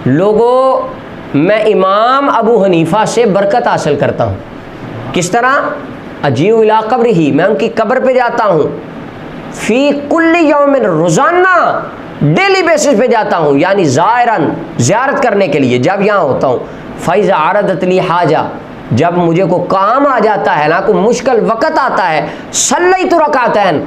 لوگوں میں امام ابو حنیفہ سے برکت حاصل کرتا ہوں. کس طرح؟ اجیء الی قبرہ، میں ان کی قبر پہ جاتا ہوں. فی کل یوم، روزانہ ڈیلی بیسس پہ جاتا ہوں، یعنی زائرن، زیارت کرنے کے لیے جب یہاں ہوتا ہوں، فَإِذَا عَرَضَتْ لِي حَاجَةٌ، جب مجھے کو کام آ جاتا ہے نا، کوئی مشکل وقت آتا ہے، صلیت رکعتین۔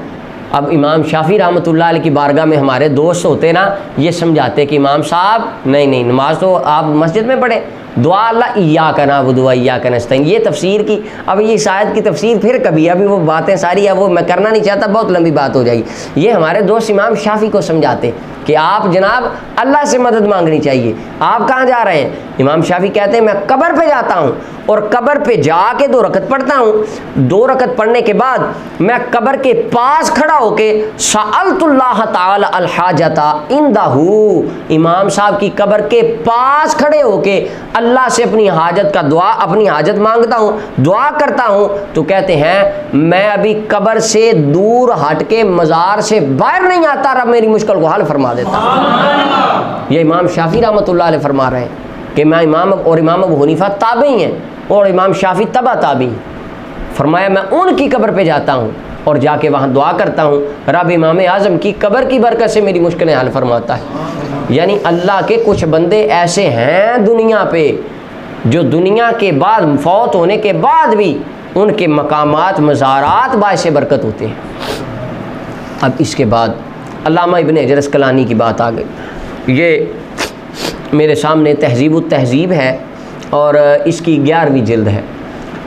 اب امام شافعی رحمۃ اللہ علیہ کی بارگاہ میں ہمارے دوست ہوتے نا، یہ سمجھاتے کہ امام صاحب نہیں نماز تو آپ مسجد میں پڑھیں، دعا اللہ ایاک نعبد و ایاک نستعین، یہ تفسیر کی، اب یہ اس آیت کی تفسیر پھر کبھی، ابھی وہ باتیں ساری ہے وہ میں کرنا نہیں چاہتا، بہت لمبی بات ہو جائے گی۔ یہ ہمارے دوست امام شافعی کو سمجھاتے کہ آپ جناب اللہ سے مدد مانگنی چاہیے، آپ کہاں جا رہے ہیں؟ امام شافعی کہتے ہیں میں قبر پہ جاتا ہوں اور قبر پہ جا کے 2 رکعت پڑھتا ہوں، 2 رکعت پڑھنے کے بعد میں قبر کے پاس کھڑا ہو کے سألت اللہ تعالی الحاجۃ عندہ، امام صاحب کی قبر کے پاس کھڑے ہو کے اللہ سے اپنی حاجت کا دعا، اپنی حاجت مانگتا ہوں، دعا کرتا ہوں۔ تو کہتے ہیں میں ابھی قبر سے دور ہٹ کے مزار سے باہر نہیں آتا، رب میری مشکل کو حل فرما دیتا۔ یہ امام شافعی رحمۃ اللہ علیہ فرما رہے ہیں کہ میں امام ابو حنیفہ تابعی ہیں اور امام شافعی تبع تابعی، فرمایا میں ان کی قبر پہ جاتا ہوں اور جا کے وہاں دعا کرتا ہوں، رب امام اعظم کی قبر کی برکت سے میری مشکلیں حل فرماتا ہے۔ یعنی اللہ کے کچھ بندے ایسے ہیں دنیا پہ جو دنیا کے بعد، فوت ہونے کے بعد بھی ان کے مقامات، مزارات باعث برکت ہوتے ہیں۔ اب اس کے بعد علامہ ابن حجر اسقلانی کی بات آ گئی۔ یہ میرے سامنے تہذیب التہذیب ہے اور اس کی 11ویں جلد ہے،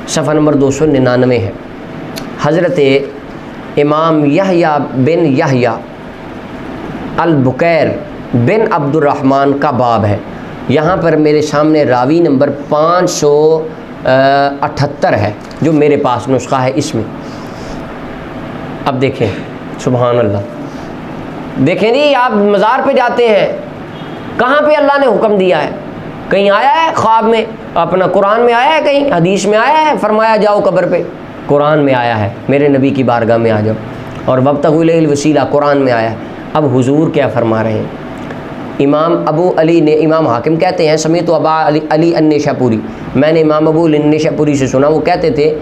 صفحہ نمبر 299 ہے۔ حضرت امام یحییٰ بن یحییٰ البکیر بن عبد الرحمن کا باب ہے، یہاں پر میرے سامنے راوی نمبر 578 ہے جو میرے پاس نسخہ ہے اس میں۔ اب دیکھیں سبحان اللہ، دیکھیں جی آپ مزار پہ جاتے ہیں، کہاں پہ اللہ نے حکم دیا ہے؟ کہیں آیا ہے خواب میں، اپنا قرآن میں آیا ہے، کہیں حدیث میں آیا ہے فرمایا جاؤ قبر پہ؟ قرآن میں آیا ہے میرے نبی کی بارگاہ میں آ جاؤ، اور وابتغوا الیہ الوسیلہ قرآن میں آیا ہے۔ اب حضور کیا فرما رہے ہیں؟ امام ابو علی نے، امام حاکم کہتے ہیں سمیت ابا علی النشاپوری، میں نے امام ابو علی النشاپوری سے سنا، وہ کہتے تھے،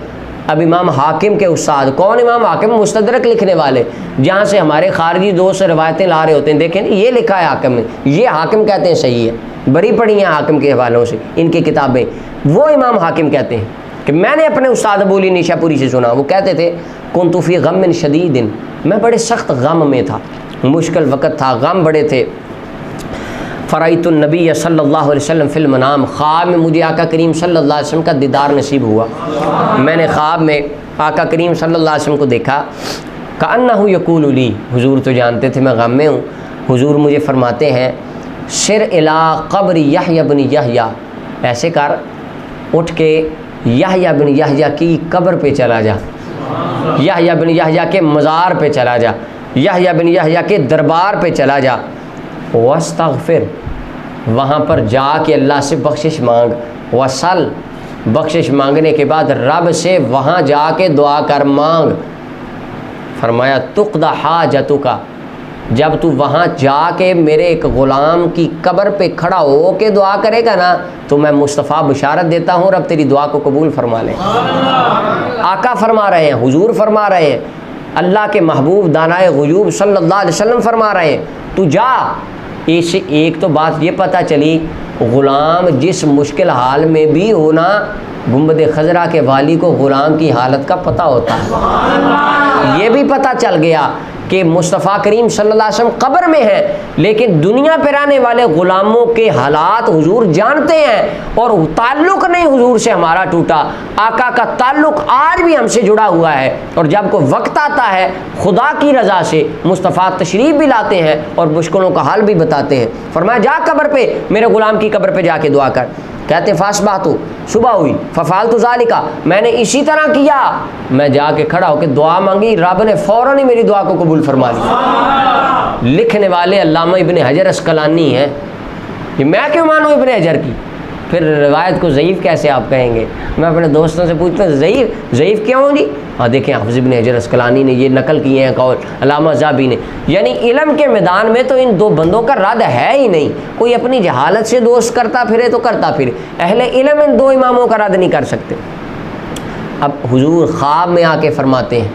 اب امام حاکم کے استاد کون؟ امام حاکم مستدرک لکھنے والے، جہاں سے ہمارے خارجی دوست روایتیں لا رہے ہوتے ہیں، دیکھیں یہ لکھا ہے حاکم میں، یہ حاکم کہتے ہیں صحیح ہے، بری پڑی ہیں حاکم کے حوالوں سے ان کی کتابیں، وہ امام حاکم کہتے ہیں کہ میں نے اپنے استاد ابو علی نشاپوری سے سنا، وہ کہتے تھے کنت فی غم شدید، میں بڑے سخت غم میں تھا، مشکل وقت تھا، غم بڑے تھے۔ فرأیت النبی صلی اللہ علیہ وسلم فی المنام، خواب میں مجھے آقا کریم صلی اللہ علیہ وسلم کا دیدار نصیب ہوا، میں نے خواب میں آقا کریم صلی اللہ علیہ وسلم کو دیکھا، کأنہ یقول لی، حضور تو جانتے تھے میں غم میں ہوں، حضور مجھے فرماتے ہیں سر الی قبر یحییٰ بن یحییٰ، ایسے کر اٹھ کے یحییٰ بن یحییٰ کی قبر پہ چلا جا، یحییٰ بن یحییٰ کے مزار پہ چلا جا، یحییٰ بن یحییٰ کے دربار پہ چلا جا، واستغفر، وہاں پر جا کے اللہ سے بخشش مانگ، وصل، بخشش مانگنے کے بعد رب سے وہاں جا کے دعا کر، مانگ، فرمایا تقضی حاجتک، جب تو وہاں جا کے میرے ایک غلام کی قبر پہ کھڑا ہو کے دعا کرے گا نا تو میں مصطفیٰ بشارت دیتا ہوں رب تیری دعا کو قبول فرما لے۔ آقا فرما رہے ہیں، حضور فرما رہے ہیں، اللہ کے محبوب دانائے غیوب صلی اللہ علیہ وسلم فرما رہے ہیں، تو جا۔ اس ایک تو بات یہ پتہ چلی، غلام جس مشکل حال میں بھی ہونا، گنبد خضرا کے والی کو غلام کی حالت کا پتہ ہوتا ہے، یہ بھی پتہ چل گیا کہ مصطفیٰ کریم صلی اللہ علیہ وسلم قبر میں ہیں، لیکن دنیا پہ رہنے والے غلاموں کے حالات حضور جانتے ہیں، اور تعلق نہیں حضور سے ہمارا ٹوٹا، آقا کا تعلق آج بھی ہم سے جڑا ہوا ہے، اور جب کوئی وقت آتا ہے خدا کی رضا سے مصطفیٰ تشریف بھی لاتے ہیں اور مشکلوں کا حل بھی بتاتے ہیں۔ فرمایا جا قبر پہ، میرے غلام کی قبر پہ جا کے دعا کر۔ کہتے فاصبحت، صبح ہوئی، ففعلت ذالک، میں نے اسی طرح کیا، میں جا کے کھڑا ہو کے دعا مانگی، رب نے فوراً ہی میری دعا کو قبول فرما لیا۔ لکھنے والے علامہ ابن حجر اسقلانی ہیں، کہ میں کیوں مانوں ابن حجر کی، پھر روایت کو ضعیف کیسے آپ کہیں گے؟ میں اپنے دوستوں سے پوچھتا ہوں ضعیف کیوں ہوں جی؟ ہاں دیکھیں حافظ ابن حجر اسقلانی نے یہ نقل کیے ہیں قول، علامہ ذہبی نے، یعنی علم کے میدان میں تو ان دو بندوں کا رد ہے ہی نہیں، کوئی اپنی جہالت سے دوست کرتا پھرے تو کرتا پھرے، اہل علم ان دو اماموں کا رد نہیں کر سکتے۔ اب حضور خواب میں آ کے فرماتے ہیں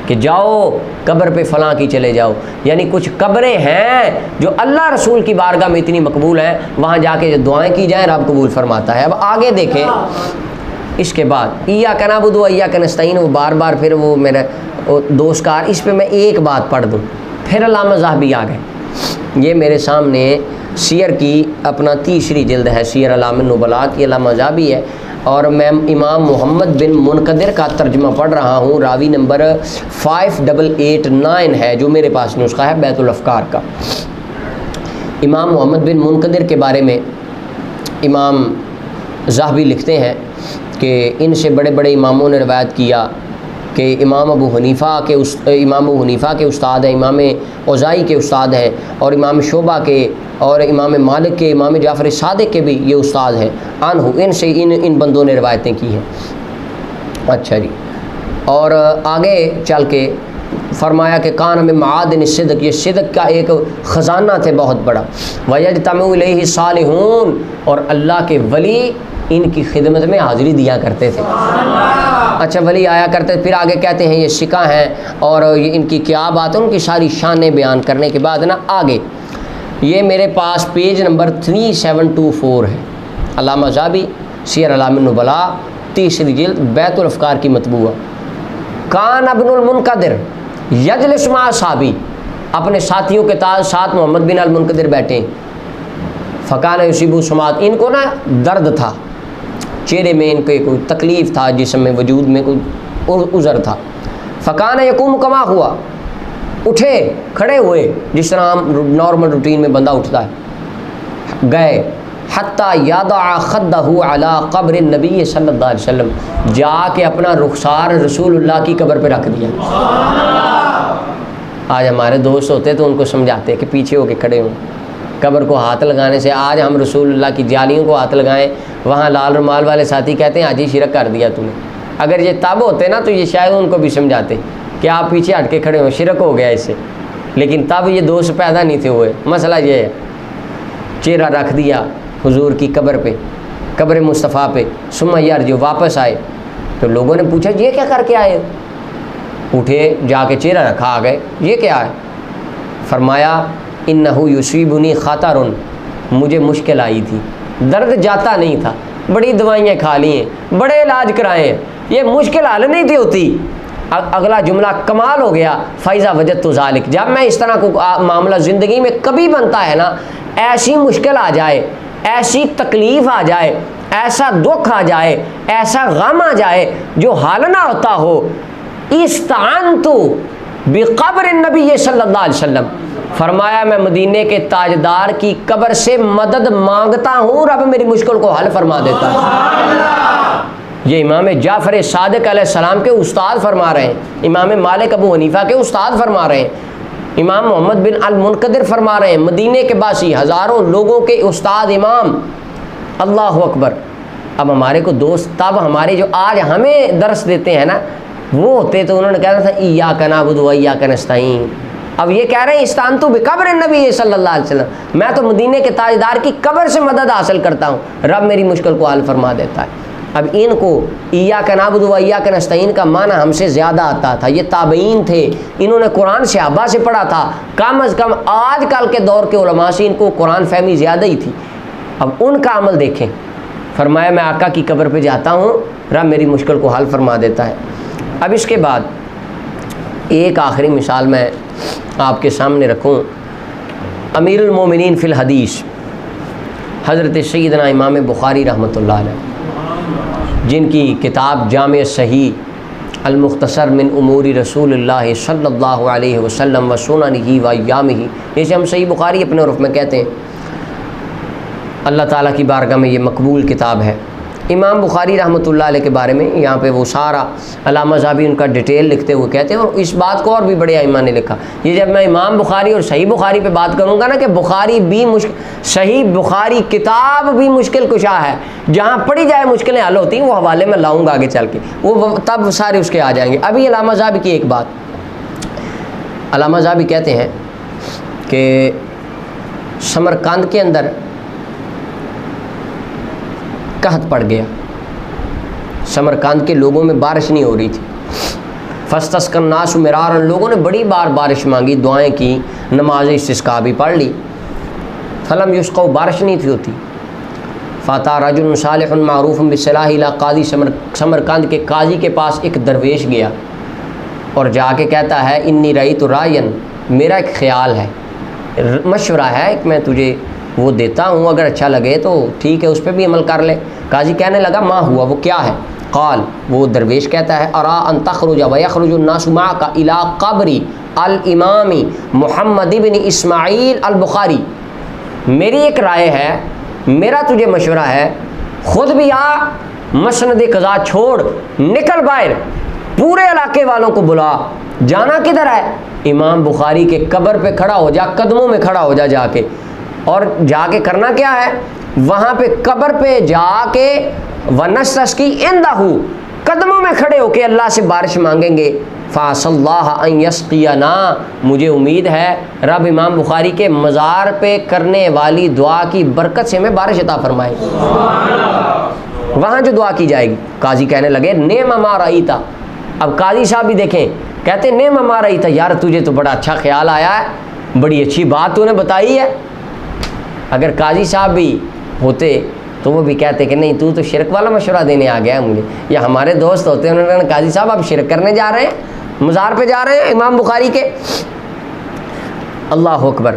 کہ جاؤ قبر پہ فلاں کی چلے جاؤ، یعنی کچھ قبریں ہیں جو اللہ رسول کی بارگاہ میں اتنی مقبول ہیں، وہاں جا کے جو دعائیں کی جائیں رب قبول فرماتا ہے۔ اب آگے دیکھیں، اس کے بعد ایاک نعبد و ایاک نستعین، وہ بار بار پھر وہ میرا دوست کار، اس پہ میں ایک بات پڑھ دوں، پھر علامہ ذہبی آ گئے۔ یہ میرے سامنے سیر کی اپنا تیسری جلد ہے، سیر اعلام النبلاء کی، علامہ ذہبی ہے، اور میں امام محمد بن منقدر کا ترجمہ پڑھ رہا ہوں، راوی نمبر 5889 ہے جو میرے پاس نسخہ ہے بیت الافکار کا۔ امام محمد بن منقدر کے بارے میں امام ذہبی لکھتے ہیں کہ ان سے بڑے بڑے اماموں نے روایت کیا کہ امام ابو حنیفہ کے استاد ہیں، امام اوزائی کے استاد ہیں، اور امام شعبہ کے اور امام مالک کے، امام جعفر صادق کے بھی یہ استاد ہیں عنہ، ان سے ان بندوں نے روایتیں کی ہیں۔ اچھا جی، اور آگے چل کے فرمایا کہ کان من معادن الصدق، یہ صدق کا ایک خزانہ تھے بہت بڑا، ویجتمع الیہ الصالحون، اور اللہ کے ولی ان کی خدمت میں حاضری دیا کرتے تھے۔ اچھا، ولی آیا کرتے، پھر آگے کہتے ہیں یہ سکہ ہیں اور یہ ان کی کیا بات ہے، ان کی ساری شانیں بیان کرنے کے بعد نا آگے یہ میرے پاس پیج نمبر 3724 ہے، علامہ ذہبی سیر اعلام النبلاء تیسری جلد بیت الافکار کی مطبوعہ۔ کان ابن المنقدر یجلس مع اصحابی، اپنے ساتھیوں کے ساتھ محمد بن المنقدر بیٹھے، فکان یصیبہ سمات، ان کو نا درد تھا چہرے میں، ان کے کوئی تکلیف تھا، جسم میں وجود میں کوئی عذر تھا۔ فکان یقوم کما، ہوا اٹھے کھڑے ہوئے جس طرح ہم نارمل روٹین میں بندہ اٹھتا ہے، گئے حتی یضع خدہ علی قبر النبی صلی اللہ علیہ وسلم، جا کے اپنا رخسار رسول اللہ کی قبر پہ رکھ دیا۔ آج ہمارے دوست ہوتے تو ان کو سمجھاتے کہ پیچھے ہو کے کھڑے ہوں، قبر کو ہاتھ لگانے سے، آج ہم رسول اللہ کی جالیوں کو ہاتھ لگائیں، وہاں لال رومال والے ساتھی کہتے ہیں حاجی شرک کر دیا تم نے۔ اگر یہ تب ہوتے نا تو یہ شاید ان کو بھی سمجھاتے کہ آپ پیچھے ہٹ کے کھڑے ہو، شرک ہو گیا اس سے، لیکن تب یہ دوست پیدا نہیں تھے ہوئے۔ مسئلہ یہ ہے، چہرہ رکھ دیا حضور کی قبر پہ، قبر مصطفیٰ پہ، ثم یرجع، واپس آئے تو لوگوں نے پوچھا یہ کیا کر کے آئے؟ اٹھے جا کے چہرہ رکھا، آ گئے، یہ کیا ہے؟ فرمایا انہ یصیبنی خطر، مجھے مشکل آئی تھی، درد جاتا نہیں تھا، بڑی دوائیاں کھا لی ہیں، بڑے علاج کرائے ہیں، یہ مشکل حل نہیں تھی ہوتی۔ اگلا جملہ کمال ہو گیا، فَإِذَا وَجَدْتُ ذَلِكَ، جب میں اس طرح کو معاملہ زندگی میں کبھی بنتا ہے نا، ایسی مشکل آ جائے، ایسی تکلیف آ جائے، ایسا دکھ آ جائے، ایسا غم آ جائے جو حل نہ ہوتا ہو، استعنت بقبر النبی صلی اللہ علیہ وسلم، فرمایا میں مدینے کے تاجدار کی قبر سے مدد مانگتا ہوں، رب میری مشکل کو حل فرما دیتا ہے۔ یہ امام جعفر صادق علیہ السلام کے استاد فرما رہے ہیں، امام مالک ابو حنیفہ کے استاد فرما رہے ہیں، امام محمد بن المنقدر فرما رہے ہیں، مدینے کے باسی ہزاروں لوگوں کے استاد امام، اللہ اکبر۔ اب ہمارے کو دوست تب ہمارے جو آج ہمیں درس دیتے ہیں نا، وہ ہوتے تو انہوں نے کہا تھا ایاک نعبد و ایاک نستعین، اب یہ کہہ رہے ہیں استعنت بقبر النبی صلی اللہ علیہ وسلم، میں تو مدینے کے تاجدار کی قبر سے مدد حاصل کرتا ہوں، رب میری مشکل کو حل فرما دیتا ہے۔ اب ان کو ایاک نعبد و ایاک نستعین کا معنی ہم سے زیادہ آتا تھا، یہ تابعین تھے، انہوں نے قرآن صحابہ سے پڑھا تھا، کم از کم آج کل کے دور کے علماء سے ان کو قرآن فہمی زیادہ ہی تھی۔ اب ان کا عمل دیکھیں، فرمایا میں آقا کی قبر پہ جاتا ہوں، رب میری مشکل کو حل فرما دیتا ہے۔ اب اس کے بعد ایک آخری مثال میں آپ کے سامنے رکھوں، امیر المومنین فی الحدیث حضرت سیدنا امام بخاری رحمۃ اللہ علیہ، جن کی کتاب جامع صحیح المختصر من امور رسول اللہ صلی اللہ علیہ وسلم و سننہ و ایامہ، جسے ہم صحیح بخاری اپنے عرف میں کہتے ہیں، اللہ تعالیٰ کی بارگاہ میں یہ مقبول کتاب ہے۔ امام بخاری رحمۃ اللہ علیہ کے بارے میں یہاں پہ وہ سارا علامہ ذہبی ان کا ڈیٹیل لکھتے ہوئے کہتے ہیں، اور اس بات کو اور بھی بڑے ائمہ نے لکھا، یہ جب میں امام بخاری اور صحیح بخاری پہ بات کروں گا نا کہ بخاری بھی صحیح بخاری کتاب بھی مشکل کشا ہے، جہاں پڑھی جائے مشکلیں حل ہوتی ہیں، وہ حوالے میں لاؤں گا آگے چل کے، وہ تب سارے اس کے آ جائیں گے۔ ابھی علامہ ذہبی کی ایک بات، علامہ ذہبی کہتے ہیں کہ سمرقند کے اندر قحط پڑ گیا، سمرقند کے لوگوں میں بارش نہیں ہو رہی تھی، فاستسقى الناس مرارا، لوگوں نے بڑی بار بارش مانگی، دعائیں کی، نماز استسقاء بھی پڑھ لی، فلم یسقوا، بارش نہیں تھی ہوتی۔ فاتا رجل صالح معروف بالصلاح الی قاضی سمرقند کے قاضی کے پاس ایک درویش گیا اور جا کے کہتا ہے انی رأیت رائین، میرا ایک خیال ہے، مشورہ ہے ایک، میں تجھے وہ دیتا ہوں، اگر اچھا لگے تو ٹھیک ہے اس پہ بھی عمل کر لے۔ قاضی کہنے لگا ما ہوا، وہ کیا ہے؟ قال، وہ درویش کہتا ہے ارا ان تخرج ویخرج الناس معک الی قبر الامام محمد بن اسماعیل البخاری، میری ایک رائے ہے، میرا تجھے مشورہ ہے، خود بھی آ، مسند قضا چھوڑ، نکل باہر، پورے علاقے والوں کو بلا، جانا کدھر ہے؟ امام بخاری کے قبر پہ کھڑا ہو جا، قدموں میں کھڑا ہو جا، جا کے، اور جا کے کرنا کیا ہے؟ وہاں پہ قبر پہ جا کے ونستسقی عندہ، قدموں میں کھڑے ہو کے اللہ سے بارش مانگیں گے۔ فعسى اللہ ان یسقینا، مجھے امید ہے رب امام بخاری کے مزار پہ کرنے والی دعا کی برکت سے ہمیں بارش عطا فرمائے، وہاں جو دعا کی جائے گی۔ قاضی کہنے لگے نعم ما رأیت، اب قاضی صاحب بھی دیکھیں، کہتے نعم ما رأیت، یار تجھے تو بڑا اچھا خیال آیا ہے، بڑی اچھی بات تو نے بتائی ہے۔ اگر قاضی صاحب بھی ہوتے تو وہ بھی کہتے کہ نہیں تو شرک والا مشورہ دینے آ گیا ہے مجھے، یا ہمارے دوست ہوتے ہیں، انہوں نے قاضی صاحب آپ شرک کرنے جا رہے ہیں، مزار پہ جا رہے ہیں امام بخاری کے۔ اللہ اکبر۔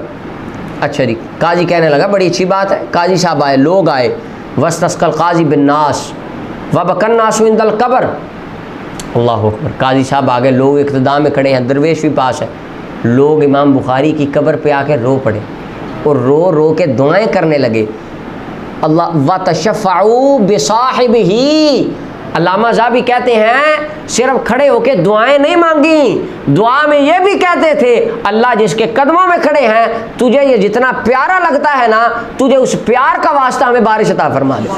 اچھا جی، قاضی کہنے لگا بڑی اچھی بات ہے۔ قاضی صاحب آئے، لوگ آئے، واستسقى القاضی بالناس وبكى الناس عند القبر۔ اللہ اکبر۔ قاضی صاحب آگے، لوگ اقتداء میں کھڑے ہیں، درویش بھی پاس ہے، لوگ امام بخاری کی قبر پہ آ کے رو پڑے اور رو رو کے دعائیں کرنے لگے۔ اللہ وتشفعوا بصاحبہ، علامہ زاہبی کہتے ہیں صرف کھڑے ہو کے دعائیں نہیں مانگی، دعا میں یہ بھی کہتے تھے اللہ جس کے قدموں میں کھڑے ہیں، تجھے یہ جتنا پیارا لگتا ہے نا، تجھے اس پیار کا واسطہ ہمیں بارش عطا فرما دے۔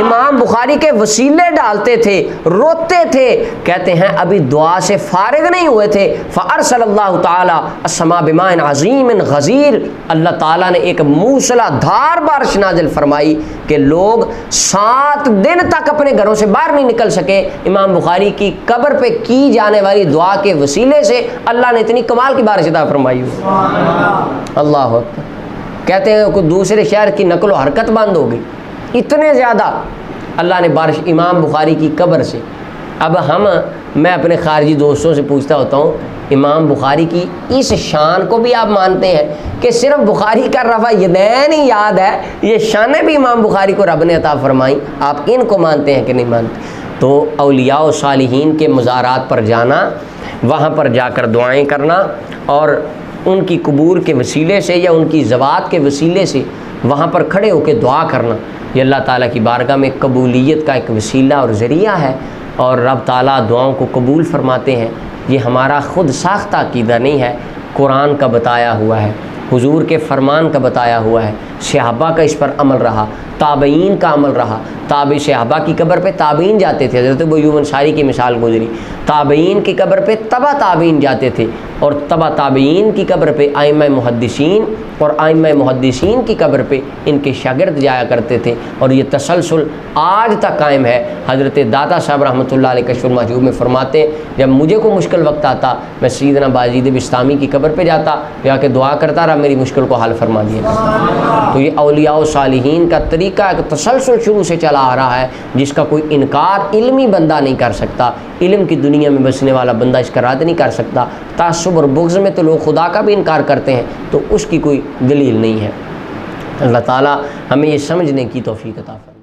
امام بخاری کے وسیلے ڈالتے تھے، روتے تھے، کہتے ہیں ابھی دعا سے فارغ نہیں ہوئے تھے، فارسل اللہ تعالی السماء بماء عظیم غزیر، اللہ تعالیٰ نے ایک موسلا دھار بارش نازل فرمائی کہ لوگ 7 دن تک اپنے گھروں سے باہر نہیں نکل سکے۔ امام بخاری کی قبر پہ کی جانے والی دعا کے وسیلے سے اللہ نے اتنی کمال کی بارش عطا فرمائی ہوئی۔ اللہ اکبر۔ کہتے ہیں کوئی دوسرے شہر کی نقل و حرکت بند ہو گئی، اتنے زیادہ اللہ نے بارش امام بخاری کی قبر سے۔ اب میں اپنے خارجی دوستوں سے پوچھتا ہوتا ہوں، امام بخاری کی اس شان کو بھی آپ مانتے ہیں کہ صرف بخاری کا رفع یدین ہی یاد ہے، یہ شانیں بھی امام بخاری کو رب نے عطا فرمائیں، آپ ان کو مانتے ہیں کہ نہیں مانتے؟ تو اولیاء و صالحین کے مزارات پر جانا، وہاں پر جا کر دعائیں کرنا اور ان کی قبور کے وسیلے سے یا ان کی ذوات کے وسیلے سے وہاں پر کھڑے ہو کے دعا کرنا، یہ اللہ تعالیٰ کی بارگاہ میں قبولیت کا ایک وسیلہ اور ذریعہ ہے، اور رب تعالیٰ دعاؤں کو قبول فرماتے ہیں۔ یہ ہمارا خود ساختہ عقیدہ نہیں ہے، قرآن کا بتایا ہوا ہے، حضور کے فرمان کا بتایا ہوا ہے، صحابہ کا اس پر عمل رہا، تابعین کا عمل رہا۔ تابع صحابہ کی قبر پہ تابعین جاتے تھے، حضرت ابو ایوب انصاری کی مثال گزری، تابعین کی قبر پہ تبع تابعین جاتے تھے، اور تبع تابعین کی قبر پہ ائمہ محدثین، اور ائمہ محدثین کی قبر پہ ان کے شاگرد جایا کرتے تھے، اور یہ تسلسل آج تک قائم ہے۔ حضرت داتا صاحب رحمۃ اللہ علیہ کشف المحجوب میں فرماتے ہیں جب مجھے کوئی مشکل وقت آتا میں سیدنا باجید بستامی کی قبر پہ جاتا، جا کے دعا کرتا رہا میری مشکل کو حل فرما دیا۔ تو یہ اولیاء و صالحین کا طریقہ ایک تسلسل شروع سے چلا آ رہا ہے، جس کا کوئی انکار علمی بندہ نہیں کر سکتا، علم کی دنیا میں بسنے والا بندہ اس کا رد نہیں کر سکتا۔ تعصب اور بغض میں تو لوگ خدا کا بھی انکار کرتے ہیں، تو اس کی کوئی دلیل نہیں ہے۔ اللہ تعالیٰ ہمیں یہ سمجھنے کی توفیق عطا فرمائے۔